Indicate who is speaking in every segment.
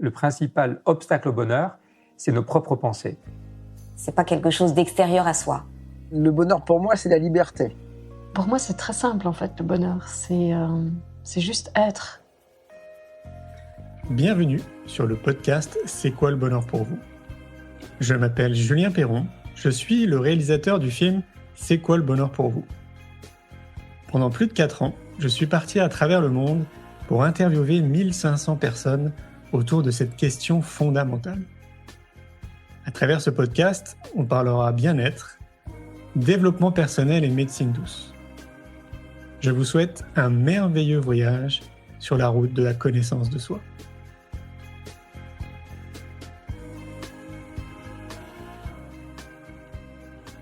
Speaker 1: le principal obstacle au bonheur, c'est nos propres pensées.
Speaker 2: C'est pas quelque chose d'extérieur à soi.
Speaker 3: Le bonheur pour moi, c'est la liberté.
Speaker 4: Pour moi, c'est très simple en fait, le bonheur. C'est juste être.
Speaker 5: Bienvenue sur le podcast C'est quoi le bonheur pour vous ? Je m'appelle Julien Perron, je suis le réalisateur du film C'est quoi le bonheur pour vous ? Pendant plus de 4 ans, je suis parti à travers le monde pour interviewer 1500 personnes autour de cette question fondamentale. À travers ce podcast, on parlera bien-être, développement personnel et médecine douce. Je vous souhaite un merveilleux voyage sur la route de la connaissance de soi.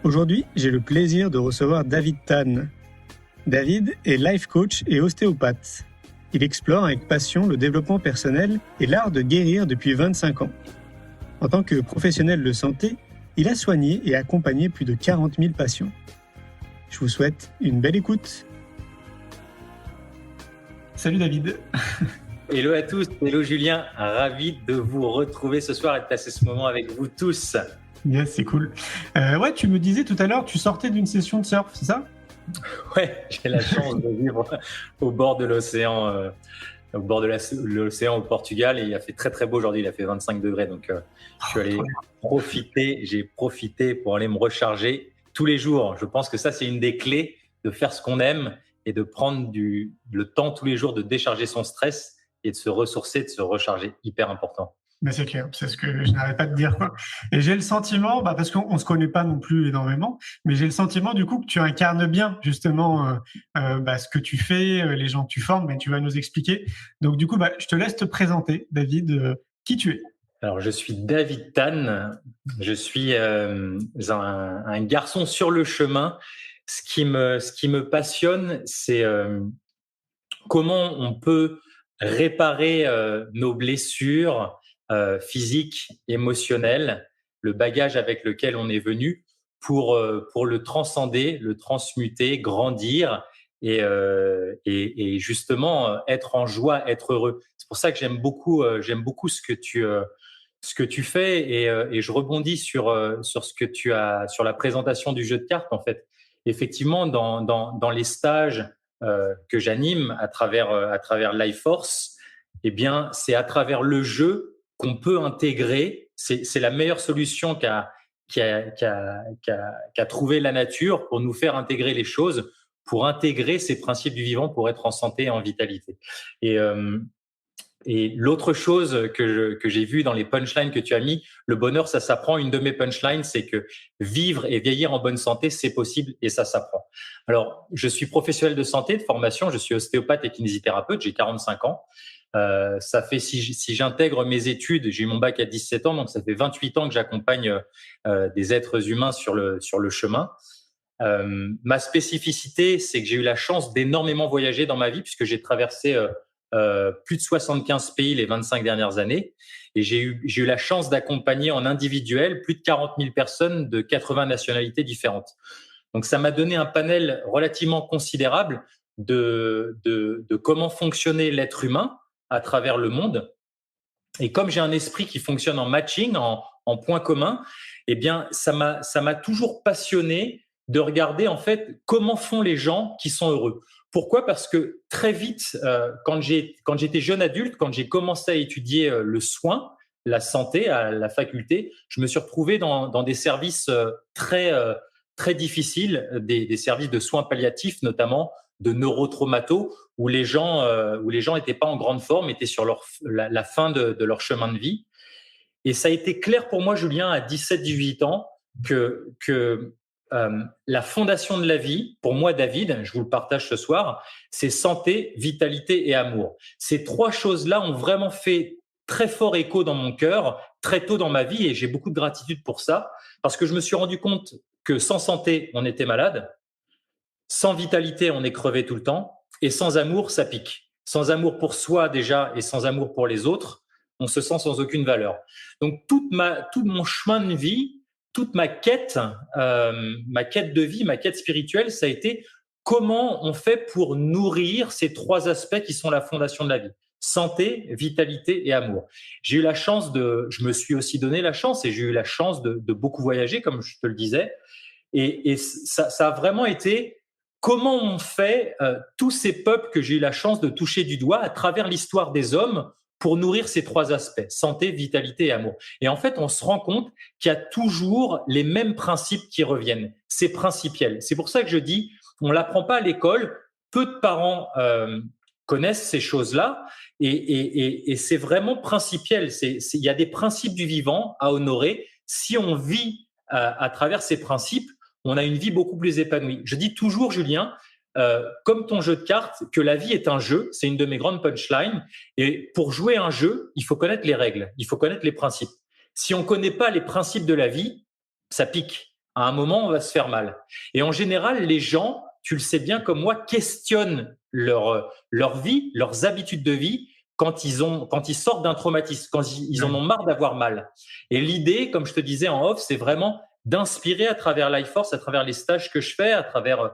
Speaker 5: Aujourd'hui, j'ai le plaisir de recevoir David Tan. David est life coach et ostéopathe. Il explore avec passion le développement personnel et l'art de guérir depuis 25 ans. En tant que professionnel de santé, il a soigné et accompagné plus de 40 000 patients. Je vous souhaite une belle écoute. Salut David.
Speaker 6: Hello à tous, hello Julien, ravi de vous retrouver ce soir et de passer ce moment avec vous tous.
Speaker 5: Yes, c'est cool. Ouais, tu me disais tout à l'heure, tu sortais d'une session de surf, c'est ça ?
Speaker 6: Ouais, j'ai la chance de vivre au bord de l'océan, l'océan au Portugal, et il a fait très très beau aujourd'hui, il a fait 25 degrés, donc je suis allé j'ai profité pour aller me recharger tous les jours. Je pense que ça, c'est une des clés de faire ce qu'on aime et de prendre le temps tous les jours de décharger son stress et de se ressourcer, de se recharger, hyper important.
Speaker 5: Mais c'est clair, c'est ce que je n'arrête pas de dire, quoi. Et j'ai le sentiment, parce qu'on se connaît pas non plus énormément, mais j'ai le sentiment du coup que tu incarnes bien justement ce que tu fais, les gens que tu formes, mais tu vas nous expliquer. Donc du coup, je te laisse te présenter, David, qui tu es.
Speaker 6: Alors, je suis David Tan, je suis un garçon sur le chemin. Ce qui me passionne, c'est comment on peut réparer nos blessures physiques, émotionnelles, le bagage avec lequel on est venu pour le transcender, le transmuter, grandir et justement être en joie, être heureux. C'est pour ça que j'aime beaucoup ce que tu fais et je rebondis sur ce que tu as sur la présentation du jeu de cartes en fait. Effectivement, dans les stages que j'anime à travers Life Force, eh bien, c'est à travers le jeu qu'on peut intégrer. C'est la meilleure solution qu'a trouvé la nature pour nous faire intégrer les choses, pour intégrer ces principes du vivant, pour être en santé et en vitalité. Et l'autre chose que j'ai vu dans les punchlines que tu as mis, le bonheur, ça s'apprend. Une de mes punchlines, c'est que vivre et vieillir en bonne santé, c'est possible et ça s'apprend. Alors, je suis professionnel de santé, de formation, je suis ostéopathe et kinésithérapeute, j'ai 45 ans. Ça fait, si j'intègre mes études, j'ai eu mon bac à 17 ans, donc ça fait 28 ans que j'accompagne des êtres humains sur le chemin. Ma spécificité, c'est que j'ai eu la chance d'énormément voyager dans ma vie puisque j'ai traversé plus de 75 pays les 25 dernières années. Et j'ai eu la chance d'accompagner en individuel plus de 40 000 personnes de 80 nationalités différentes. Donc, ça m'a donné un panel relativement considérable de comment fonctionnait l'être humain à travers le monde. Et comme j'ai un esprit qui fonctionne en matching, en points communs, eh bien, ça m'a toujours passionné de regarder en fait comment font les gens qui sont heureux. Pourquoi ? Parce que très vite, quand j'étais jeune adulte, quand j'ai commencé à étudier le soin, la santé à la faculté, je me suis retrouvé dans des services très difficiles, des services de soins palliatifs, notamment de neurotraumato, où les gens étaient pas en grande forme, étaient sur la fin de leur chemin de vie. Et ça a été clair pour moi, Julien, à 17-18 ans, que la fondation de la vie, pour moi, David, je vous le partage ce soir, c'est santé, vitalité et amour. Ces 3 choses-là ont vraiment fait très fort écho dans mon cœur, très tôt dans ma vie, et j'ai beaucoup de gratitude pour ça, parce que je me suis rendu compte que sans santé, on était malade, sans vitalité, on est crevé tout le temps, et sans amour, ça pique. Sans amour pour soi déjà, et sans amour pour les autres, on se sent sans aucune valeur. Donc, tout mon chemin de vie, toute ma quête de vie, ma quête spirituelle, ça a été comment on fait pour nourrir ces 3 aspects qui sont la fondation de la vie. santé, vitalité et amour. Je me suis aussi donné la chance et j'ai eu la chance de beaucoup voyager, comme je te le disais. Et ça a vraiment été comment on fait tous ces peuples que j'ai eu la chance de toucher du doigt à travers l'histoire des hommes pour nourrir ces 3 aspects, santé, vitalité et amour. Et en fait, on se rend compte qu'il y a toujours les mêmes principes qui reviennent. C'est principiel. C'est pour ça que je dis, on l'apprend pas à l'école. Peu de parents connaissent ces choses-là et c'est vraiment principiel. Il y a des principes du vivant à honorer. Si on vit à travers ces principes, on a une vie beaucoup plus épanouie. Je dis toujours, Julien, comme ton jeu de cartes, que la vie est un jeu. C'est une de mes grandes punchlines. Et pour jouer un jeu, il faut connaître les règles, il faut connaître les principes. Si on connaît pas les principes de la vie, ça pique. À un moment, on va se faire mal. Et en général, les gens, tu le sais bien comme moi, questionnent leur vie, leurs habitudes de vie quand ils sortent d'un traumatisme, quand ils en ont marre d'avoir mal. Et l'idée, comme je te disais en off, c'est vraiment d'inspirer à travers Life Force, à travers les stages que je fais, à travers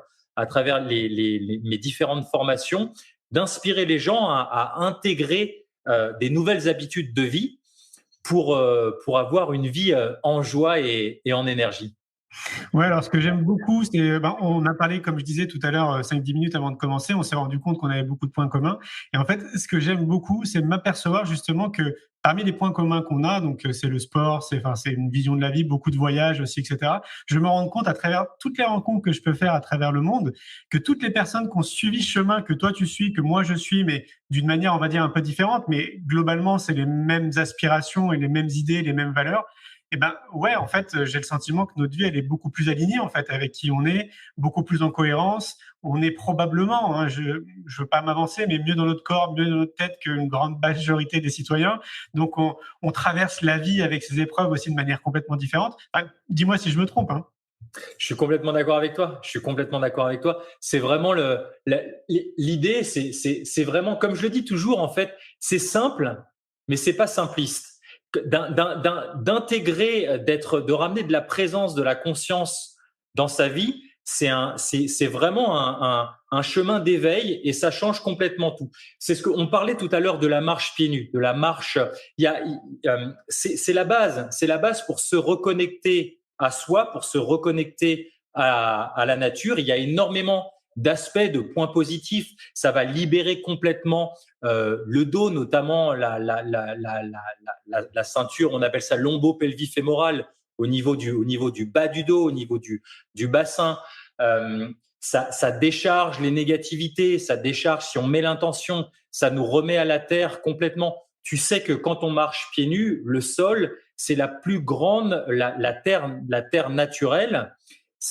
Speaker 6: mes différentes formations, d'inspirer les gens à intégrer des nouvelles habitudes de vie pour avoir une vie en joie et en énergie.
Speaker 7: Ouais, alors ce que j'aime beaucoup, c'est, on a parlé, comme je disais tout à l'heure, 5-10 minutes avant de commencer, on s'est rendu compte qu'on avait beaucoup de points communs. Et en fait, ce que j'aime beaucoup, c'est m'apercevoir justement que parmi les points communs qu'on a, donc c'est le sport, c'est une vision de la vie, beaucoup de voyages aussi, etc. Je me rends compte à travers toutes les rencontres que je peux faire à travers le monde, que toutes les personnes qui ont suivi ce chemin que toi tu suis, que moi je suis, mais d'une manière, on va dire, un peu différente, mais globalement, c'est les mêmes aspirations et les mêmes idées, les mêmes valeurs. Eh ben ouais, en fait, j'ai le sentiment que notre vie, elle est beaucoup plus alignée en fait avec qui on est, beaucoup plus en cohérence. On est probablement, je veux pas m'avancer, mais mieux dans notre corps, mieux dans notre tête qu'une grande majorité des citoyens. Donc on traverse la vie avec ces épreuves aussi de manière complètement différente. Dis-moi si je me trompe.
Speaker 6: Je suis complètement d'accord avec toi. C'est vraiment l'idée, c'est vraiment, comme je le dis toujours, en fait, c'est simple, mais c'est pas simpliste. D'intégrer, de ramener de la présence, de la conscience dans sa vie, c'est vraiment un chemin d'éveil et ça change complètement tout. C'est ce qu'on parlait tout à l'heure de la marche pieds nus, de la marche. C'est la base pour se reconnecter à soi, pour se reconnecter à la nature. Il y a énormément d'aspects, de points positifs. Ça va libérer complètement le dos, notamment la ceinture, on appelle ça lombo-pelvifémoral, au niveau du bas du dos, au niveau du bassin. Ça décharge les négativités, ça décharge, si on met l'intention, ça nous remet à la terre complètement. Tu sais que quand on marche pieds nus, le sol, c'est la plus grande, la terre naturelle.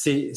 Speaker 6: Qui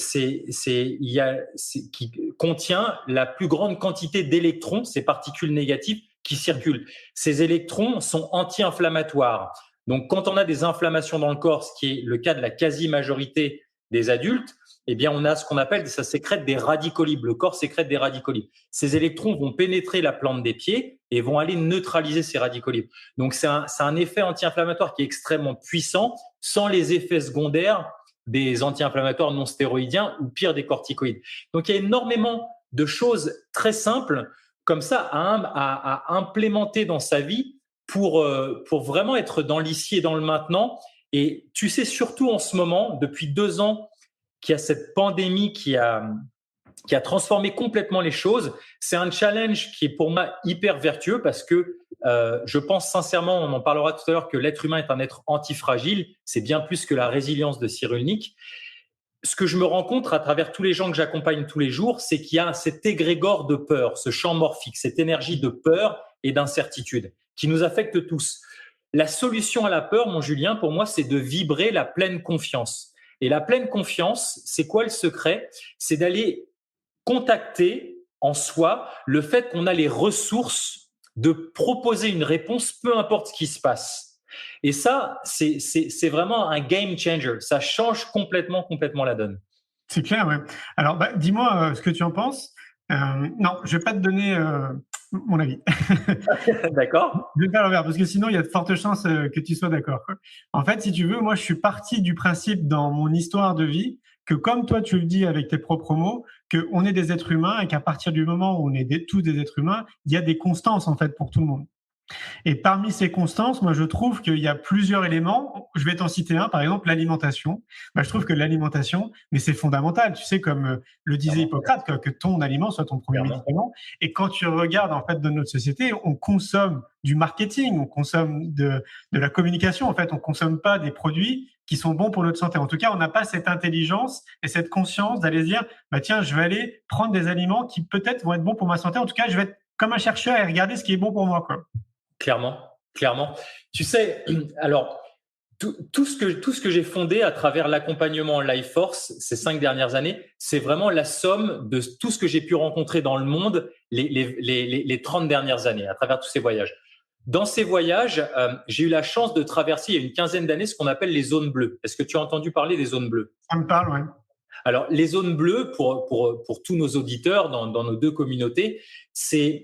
Speaker 6: contient la plus grande quantité d'électrons, ces particules négatives qui circulent. Ces électrons sont anti-inflammatoires. Donc, quand on a des inflammations dans le corps, ce qui est le cas de la quasi-majorité des adultes, eh bien, on a ce qu'on appelle, ça sécrète des radicaux libres. Le corps sécrète des radicaux libres. Ces électrons vont pénétrer la plante des pieds et vont aller neutraliser ces radicaux libres. Donc, c'est un effet anti-inflammatoire qui est extrêmement puissant, sans les effets secondaires des anti-inflammatoires non stéroïdiens ou pire des corticoïdes. Donc, il y a énormément de choses très simples comme ça à implémenter dans sa vie pour vraiment être dans l'ici et dans le maintenant. Et tu sais, surtout en ce moment, depuis 2 ans, qu'il y a cette pandémie qui a transformé complètement les choses. C'est un challenge qui est pour moi hyper vertueux parce que je pense sincèrement, on en parlera tout à l'heure, que l'être humain est un être antifragile. C'est bien plus que la résilience de Cyrulnik. Ce que je me rends compte à travers tous les gens que j'accompagne tous les jours, c'est qu'il y a cet égrégore de peur, ce champ morphique, cette énergie de peur et d'incertitude qui nous affecte tous. La solution à la peur, mon Julien, pour moi, c'est de vibrer la pleine confiance. Et la pleine confiance, c'est quoi le secret? C'est d'aller contacter en soi le fait qu'on a les ressources de proposer une réponse, peu importe ce qui se passe. Et ça, c'est vraiment un game changer. Ça change complètement la donne.
Speaker 7: C'est clair, ouais. Alors, dis-moi ce que tu en penses. Non, je vais pas te donner mon avis.
Speaker 6: D'accord.
Speaker 7: Je vais faire l'envers parce que sinon, il y a de fortes chances que tu sois d'accord. En fait, si tu veux, moi, je suis parti du principe dans mon histoire de vie que comme toi tu le dis avec tes propres mots, qu'on est des êtres humains et qu'à partir du moment où on est tous des êtres humains, il y a des constances en fait pour tout le monde. Et parmi ces constances, moi, je trouve qu'il y a plusieurs éléments. Je vais t'en citer un, par exemple, l'alimentation. Je trouve que l'alimentation, mais c'est fondamental. Tu sais, comme le disait Hippocrate, que ton aliment soit ton premier médicament. Et quand tu regardes, en fait, dans notre société, on consomme du marketing, on consomme de la communication. En fait, on consomme pas des produits qui sont bons pour notre santé. En tout cas, on n'a pas cette intelligence et cette conscience d'aller se dire, tiens, je vais aller prendre des aliments qui peut-être vont être bons pour ma santé. En tout cas, je vais être comme un chercheur et regarder ce qui est bon pour moi, quoi.
Speaker 6: Clairement. Tu sais, alors, tout ce que j'ai fondé à travers l'accompagnement en Life Force ces 5 dernières années, c'est vraiment la somme de tout ce que j'ai pu rencontrer dans le monde les 30 dernières années, à travers tous ces voyages. Dans ces voyages, j'ai eu la chance de traverser, il y a une quinzaine d'années, ce qu'on appelle les zones bleues. Est-ce que tu as entendu parler des zones bleues?
Speaker 7: Ça me parle, oui.
Speaker 6: Alors, les zones bleues, pour tous nos auditeurs dans nos 2 communautés, ce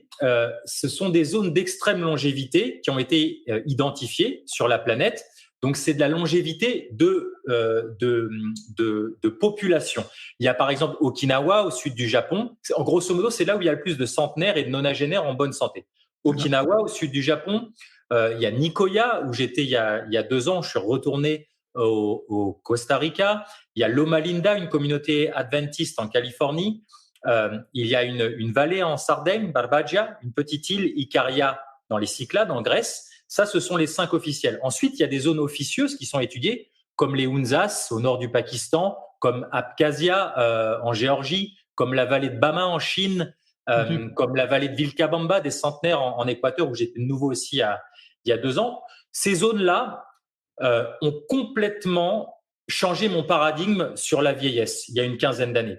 Speaker 6: sont des zones d'extrême longévité qui ont été identifiées sur la planète. Donc, c'est de la longévité de population. Il y a par exemple Okinawa, au sud du Japon. En grosso modo, c'est là où il y a le plus de centenaires et de nonagénaires en bonne santé. Okinawa, au sud du Japon. Il y a Nicoya, où j'étais il y a 2 ans. Je suis retourné au Costa Rica. Il y a Loma Linda, une communauté adventiste en Californie. Il y a une vallée en Sardaigne, Barbagia, une petite île, Ikaria, dans les Cyclades, en Grèce. Ça, ce sont les 5 officiels. Ensuite, il y a des zones officieuses qui sont étudiées, comme les Hunzas, au nord du Pakistan, comme Abkhazia, en Géorgie, comme la vallée de Bama, en Chine, comme la vallée de Vilcabamba, des centenaires en Équateur, où j'étais de nouveau aussi il y a 2 ans. Ces zones-là ont complètement changé mon paradigme sur la vieillesse il y a une quinzaine d'années.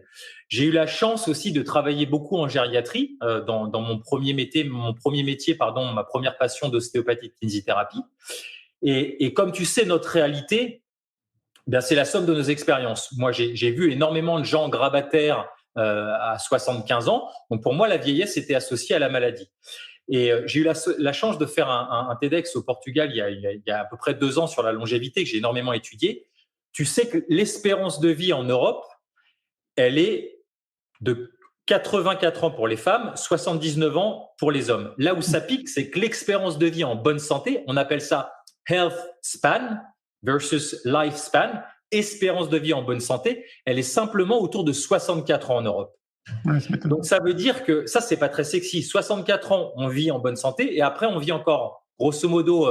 Speaker 6: J'ai eu la chance aussi de travailler beaucoup en gériatrie dans mon premier métier, ma première passion d'ostéopathie de kinésithérapie. Et comme tu sais, notre réalité, c'est la somme de nos expériences. Moi, j'ai vu énormément de gens grabataires à 75 ans. Donc pour moi, la vieillesse était associée à la maladie. Et j'ai eu la chance de faire un TEDx au Portugal il y a à peu près 2 ans sur la longévité que j'ai énormément étudié. Tu sais que l'espérance de vie en Europe, elle est de 84 ans pour les femmes, 79 ans pour les hommes. Là où ça pique, c'est que l'expérience de vie en bonne santé, on appelle ça health span versus life span. Espérance de vie en bonne santé, elle est simplement autour de 64 ans en Europe.
Speaker 7: Ouais,
Speaker 6: donc, ça veut dire que ça, c'est pas très sexy. 64 ans, on vit en bonne santé et après, on vit encore, grosso modo,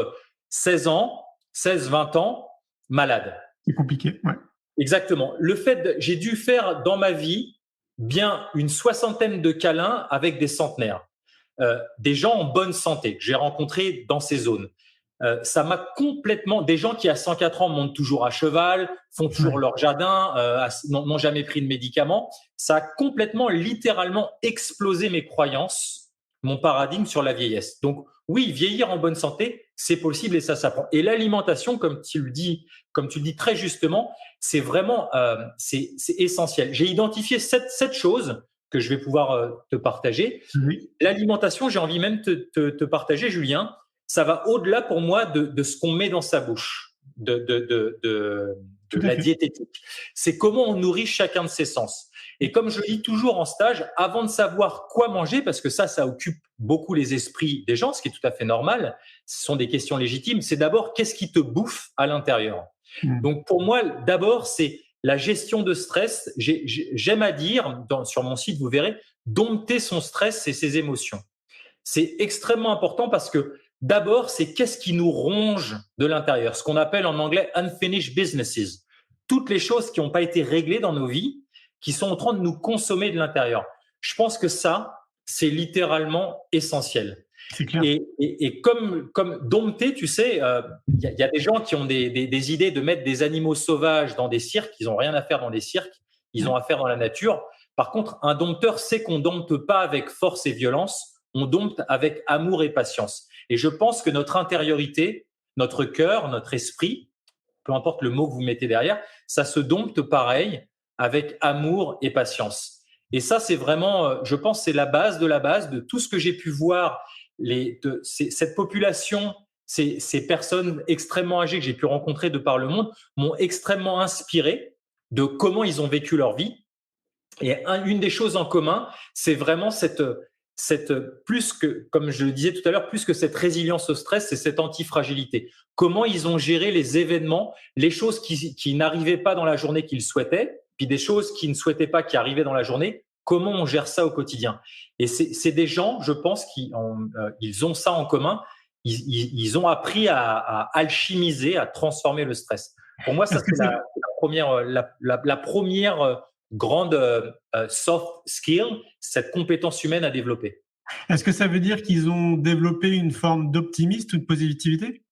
Speaker 6: 16 ans, 16-20 ans, malade.
Speaker 7: C'est compliqué, ouais.
Speaker 6: Exactement. J'ai dû faire dans ma vie bien une 60aine de câlins avec des centenaires, des gens en bonne santé que j'ai rencontrés dans ces zones. Ça m'a complètement… Des gens qui, à 104 ans, montent toujours à cheval, font toujours leur jardin, n'ont jamais pris de médicaments. Ça a complètement, littéralement explosé mes croyances, mon paradigme sur la vieillesse. Donc, oui, vieillir en bonne santé, c'est possible et ça s'apprend. Et l'alimentation, comme tu le dis très justement, c'est vraiment c'est essentiel. J'ai identifié 7 choses que je vais pouvoir te partager.
Speaker 7: Oui.
Speaker 6: L'alimentation, j'ai envie même de te partager, Julien. Ça va au-delà pour moi de ce qu'on met dans sa bouche, de la diététique. C'est comment on nourrit chacun de ses sens. Et comme je dis toujours en stage, avant de savoir quoi manger, parce que ça occupe beaucoup les esprits des gens, ce qui est tout à fait normal, ce sont des questions légitimes, c'est d'abord qu'est-ce qui te bouffe à l'intérieur. Donc pour moi, d'abord, c'est la gestion de stress. J'aime à dire, sur mon site, vous verrez, dompter son stress et ses émotions. C'est extrêmement important parce que d'abord, c'est qu'est-ce qui nous ronge de l'intérieur, ce qu'on appelle en anglais unfinished businesses. Toutes les choses qui n'ont pas été réglées dans nos vies, qui sont en train de nous consommer de l'intérieur. Je pense que ça, c'est littéralement essentiel.
Speaker 7: C'est clair.
Speaker 6: Et comme dompter, tu sais, il y a des gens qui ont des idées de mettre des animaux sauvages dans des cirques. Ils n'ont rien à faire dans des cirques. Ils ont à faire dans la nature. Par contre, un dompteur sait qu'on dompte pas avec force et violence. On dompte avec amour et patience. Et je pense que notre intériorité, notre cœur, notre esprit, peu importe le mot que vous mettez derrière, ça se dompte pareil avec amour et patience. Et ça, c'est vraiment, je pense, c'est la base de tout ce que j'ai pu voir. Cette population, ces personnes extrêmement âgées que j'ai pu rencontrer de par le monde m'ont extrêmement inspiré de comment ils ont vécu leur vie. Et une des choses en commun, c'est vraiment cette plus que, comme je le disais tout à l'heure, plus que cette résilience au stress, c'est cette antifragilité. Comment ils ont géré les événements, les choses qui n'arrivaient pas dans la journée qu'ils souhaitaient, puis des choses qu'ils ne souhaitaient pas qui arrivaient dans la journée. Comment on gère ça au quotidien? Et c'est des gens, je pense, ils ont ça en commun. Ils ont appris à alchimiser, à transformer le stress. Pour moi, ça c'est la première grande soft skill, cette compétence humaine à développer.
Speaker 7: Est-ce que ça veut dire qu'ils ont développé une forme d'optimisme ou de positivité?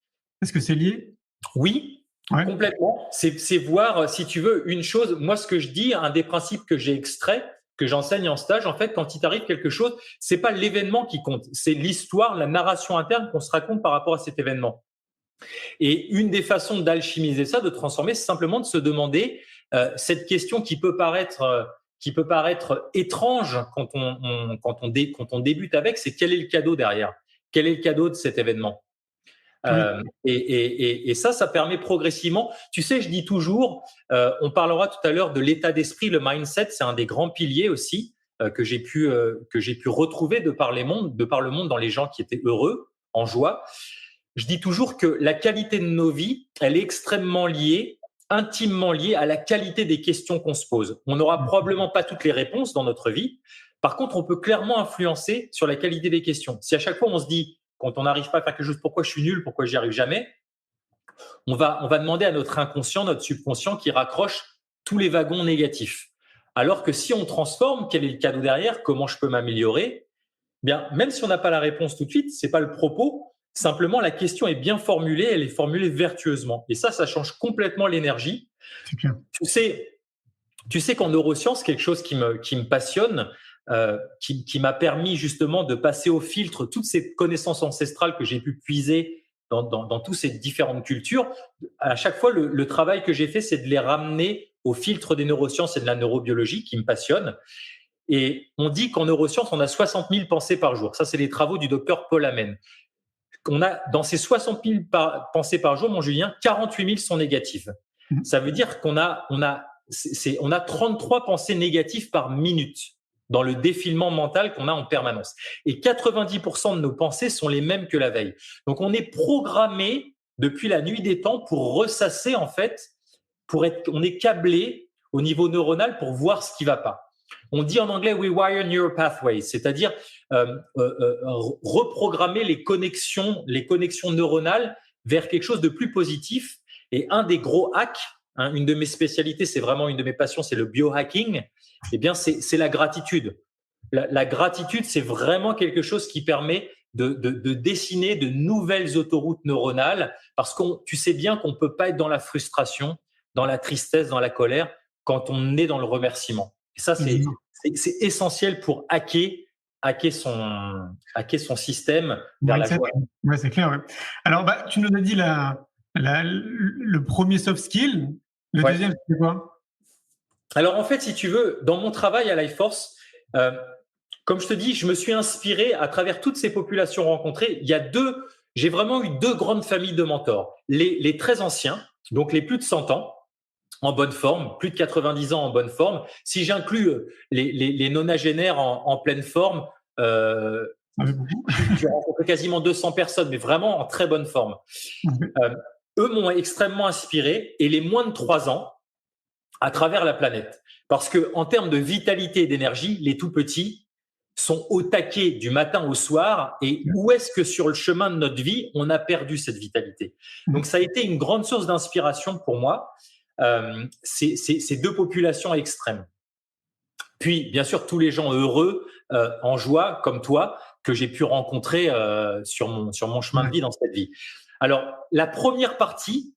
Speaker 7: Est-ce que c'est lié?
Speaker 6: Oui, ouais. Complètement. C'est voir, si tu veux, une chose. Moi, ce que je dis, un des principes que j'ai extrait, que j'enseigne en stage, en fait, quand il t'arrive quelque chose, c'est pas l'événement qui compte, c'est l'histoire, la narration interne qu'on se raconte par rapport à cet événement. Et une des façons d'alchimiser ça, de transformer, c'est simplement de se demander cette question qui peut paraître étrange quand on débute avec, c'est quel est le cadeau derrière? Quel est le cadeau de cet événement? Et ça permet progressivement. Tu sais, je dis toujours, on parlera tout à l'heure de l'état d'esprit, le mindset, c'est un des grands piliers aussi que j'ai pu retrouver de par le monde dans les gens qui étaient heureux, en joie. Je dis toujours que la qualité de nos vies, elle est extrêmement liée, intimement liée à la qualité des questions qu'on se pose. On n'aura probablement pas toutes les réponses dans notre vie. Par contre, on peut clairement influencer sur la qualité des questions. Si à chaque fois on se dit, quand on n'arrive pas à faire quelque chose, pourquoi je suis nul, pourquoi j'y arrive jamais, on va demander à notre inconscient, notre subconscient qui raccroche tous les wagons négatifs. Alors que si on transforme, quel est le cadeau derrière, comment je peux m'améliorer, bien, même si on n'a pas la réponse tout de suite, c'est pas le propos. Simplement, la question est bien formulée, elle est formulée vertueusement. Et ça change complètement l'énergie.
Speaker 7: C'est clair.
Speaker 6: Tu sais qu'en neurosciences, quelque chose qui me passionne, qui m'a permis justement de passer au filtre toutes ces connaissances ancestrales que j'ai pu puiser dans toutes ces différentes cultures. À chaque fois, le travail que j'ai fait, c'est de les ramener au filtre des neurosciences et de la neurobiologie qui me passionne. Et on dit qu'en neurosciences, on a 60 000 pensées par jour. Ça, c'est les travaux du docteur Paul Amen. On a, dans ces 60 000 pensées par jour, mon Julien, 48 000 sont négatives. Ça veut dire qu'on a 33 pensées négatives par minute dans le défilement mental qu'on a en permanence. Et 90% de nos pensées sont les mêmes que la veille. Donc, on est programmé depuis la nuit des temps pour ressasser, en fait, on est câblé au niveau neuronal pour voir ce qui va pas. On dit en anglais « we wire neural pathways », c'est-à-dire reprogrammer les connexions neuronales vers quelque chose de plus positif. Et un des gros hacks, une de mes spécialités, c'est vraiment une de mes passions, c'est le biohacking. Eh bien, c'est la gratitude. La gratitude, c'est vraiment quelque chose qui permet de dessiner de nouvelles autoroutes neuronales, parce que tu sais bien qu'on peut pas être dans la frustration, dans la tristesse, dans la colère, quand on est dans le remerciement. Et ça, c'est essentiel pour hacker son système vers la joie.
Speaker 7: Ouais, c'est clair. Ouais. Alors, tu nous as dit le premier soft skill. Le deuxième, c'est quoi?
Speaker 6: Alors, en fait, si tu veux, dans mon travail à Life Force, comme je te dis, je me suis inspiré à travers toutes ces populations rencontrées. J'ai vraiment eu deux grandes familles de mentors. Les très anciens, donc les plus de 100 ans, en bonne forme, plus de 90 ans en bonne forme. Si j'inclus les nonagénaires en pleine forme, j'ai rencontré quasiment 200 personnes, mais vraiment en très bonne forme. Eux m'ont extrêmement inspiré, et les moins de 3 ans à travers la planète. Parce que en termes de vitalité et d'énergie, les tout petits sont au taquet du matin au soir. Et où est-ce que sur le chemin de notre vie, on a perdu cette vitalité? Donc, ça a été une grande source d'inspiration pour moi. Ces deux populations extrêmes. Puis, bien sûr, tous les gens heureux, en joie, comme toi, que j'ai pu rencontrer sur mon chemin de vie dans cette vie. Alors, la première partie,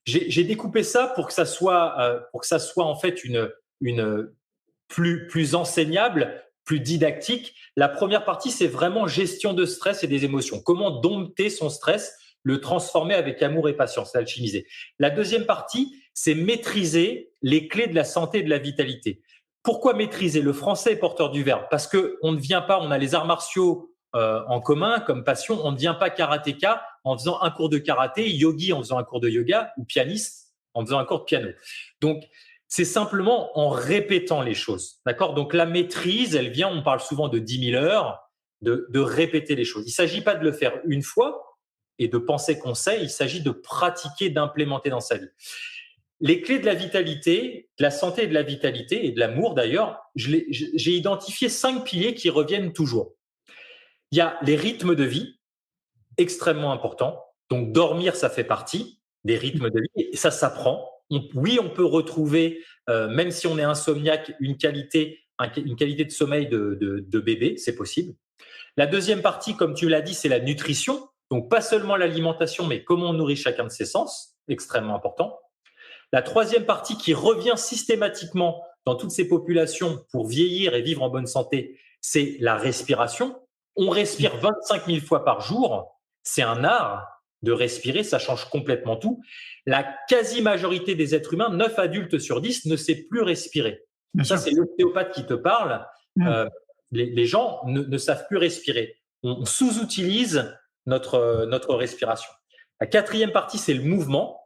Speaker 6: j'ai découpé ça pour que ça soit en fait une plus enseignable, plus didactique. La première partie, c'est vraiment gestion de stress et des émotions. Comment dompter son stress, le transformer avec amour et patience, l'alchimiser. La deuxième partie, c'est maîtriser les clés de la santé et de la vitalité. Pourquoi maîtriser? Le français est porteur du verbe, parce que on ne vient pas, on a les arts martiaux en commun comme passion, on ne devient pas karatéka en faisant un cours de karaté, yogi en faisant un cours de yoga, ou pianiste en faisant un cours de piano. Donc, c'est simplement en répétant les choses. D'accord? Donc, la maîtrise, elle vient, on parle souvent de 10 000 heures, de répéter les choses. Il ne s'agit pas de le faire une fois et de penser qu'on sait, il s'agit de pratiquer, d'implémenter dans sa vie. Les clés de la vitalité, de la santé et de la vitalité, et de l'amour d'ailleurs, j'ai identifié 5 piliers qui reviennent toujours. Il y a les rythmes de vie, extrêmement importants. Donc, dormir, ça fait partie des rythmes de vie, et ça s'apprend. Oui, on peut retrouver, même si on est insomniaque, une qualité de sommeil de bébé, c'est possible. La deuxième partie, comme tu l'as dit, c'est la nutrition. Donc, pas seulement l'alimentation, mais comment on nourrit chacun de ses sens, extrêmement important. La troisième partie qui revient systématiquement dans toutes ces populations pour vieillir et vivre en bonne santé, c'est la respiration. On respire 25 000 fois par jour. C'est un art de respirer, ça change complètement tout. La quasi-majorité des êtres humains, 9 adultes sur 10, ne sait plus respirer. Ça, c'est l'ostéopathe qui te parle. Les gens ne savent plus respirer. On sous-utilise notre respiration. La quatrième partie, c'est le mouvement.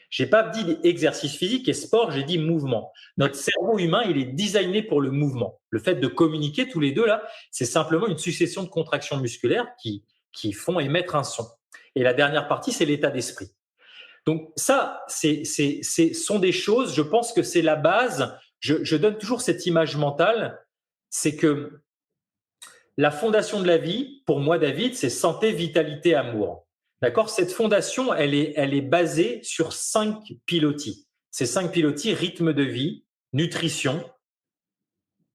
Speaker 6: J'ai pas dit exercice physique et sport, j'ai dit mouvement. Notre cerveau humain, il est designé pour le mouvement. Le fait de communiquer tous les deux là, c'est simplement une succession de contractions musculaires qui font émettre un son. Et la dernière partie, c'est l'état d'esprit. Donc ça, sont des choses, je pense que c'est la base. Je donne toujours cette image mentale, c'est que la fondation de la vie, pour moi, David, c'est santé, vitalité, amour. D'accord? Cette fondation, elle est basée sur 5 pilotis. Ces 5 pilotis, rythme de vie, nutrition,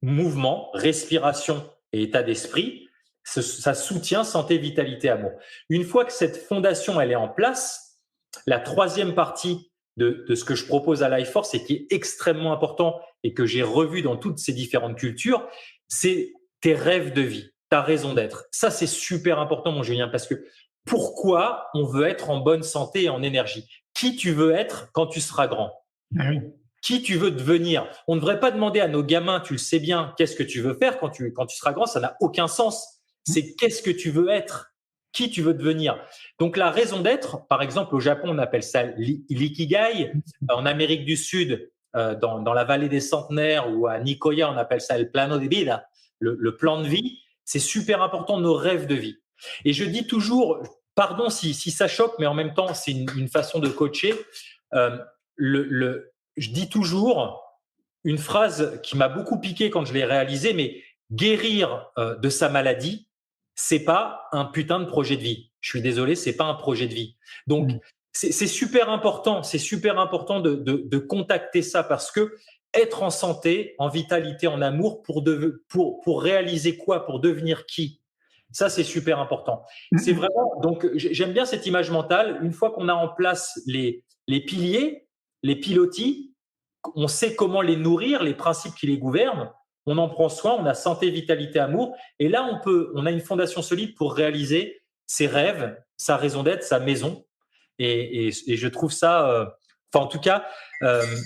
Speaker 6: mouvement, respiration et état d'esprit, ça soutient santé, vitalité, amour. Une fois que cette fondation, elle est en place, la troisième partie de ce que je propose à Life Force et qui est extrêmement important et que j'ai revu dans toutes ces différentes cultures, c'est tes rêves de vie, ta raison d'être. Ça, c'est super important, mon Julien, parce que pourquoi on veut être en bonne santé et en énergie? Qui tu veux être quand tu seras grand?
Speaker 7: Oui.
Speaker 6: Qui tu veux devenir? On ne devrait pas demander à nos gamins, tu le sais bien, qu'est-ce que tu veux faire quand tu seras grand? Ça n'a aucun sens. C'est qu'est-ce que tu veux être? Qui tu veux devenir? Donc, la raison d'être, par exemple, au Japon, on appelle ça l'ikigai. En Amérique du Sud, dans la vallée des centenaires ou à Nicoya, on appelle ça le plano de vida, le plan de vie. C'est super important, nos rêves de vie. Et je dis toujours, pardon si ça choque, mais en même temps, c'est une façon de coacher. Je dis toujours une phrase qui m'a beaucoup piqué quand je l'ai réalisée, mais guérir de sa maladie, c'est pas un putain de projet de vie. Je suis désolé, c'est pas un projet de vie. Donc, c'est super important. C'est super important de contacter ça parce que être en santé, en vitalité, en amour, pour réaliser quoi? Pour devenir qui? Ça, c'est super important. C'est vraiment, donc, j'aime bien cette image mentale. Une fois qu'on a en place les piliers, les pilotis, on sait comment les nourrir, les principes qui les gouvernent. On en prend soin, on a santé, vitalité, amour. Et là, on a une fondation solide pour réaliser ses rêves, sa raison d'être, sa maison. Et je trouve ça, en tout cas,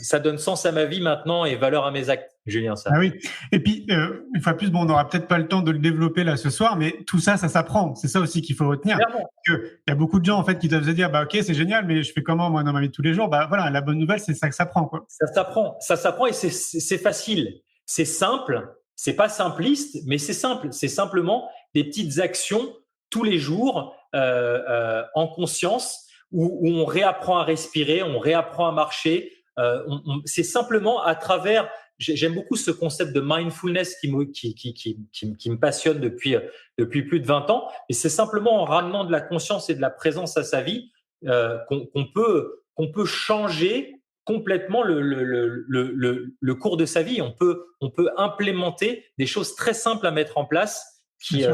Speaker 6: ça donne sens à ma vie maintenant et valeur à mes actes, Julien. Ça.
Speaker 7: Ah oui. Et puis, une fois plus, on n'aura peut-être pas le temps de le développer là ce soir, mais tout ça, ça s'apprend. C'est ça aussi qu'il faut retenir. Il y a beaucoup de gens en fait qui doivent se dire, ok, c'est génial, mais je fais comment moi dans ma vie de tous les jours? Voilà, la bonne nouvelle, c'est ça que ça prend, quoi.
Speaker 6: Ça s'apprend et c'est facile. C'est simple. C'est pas simpliste, mais c'est simple. C'est simplement des petites actions tous les jours en conscience où on réapprend à respirer, on réapprend à marcher. C'est simplement à travers. J'aime beaucoup ce concept de mindfulness qui me passionne depuis plus de 20 ans. Et c'est simplement en ramenant de la conscience et de la présence à sa vie qu'on peut changer complètement le cours de sa vie. On peut implémenter des choses très simples à mettre en place qui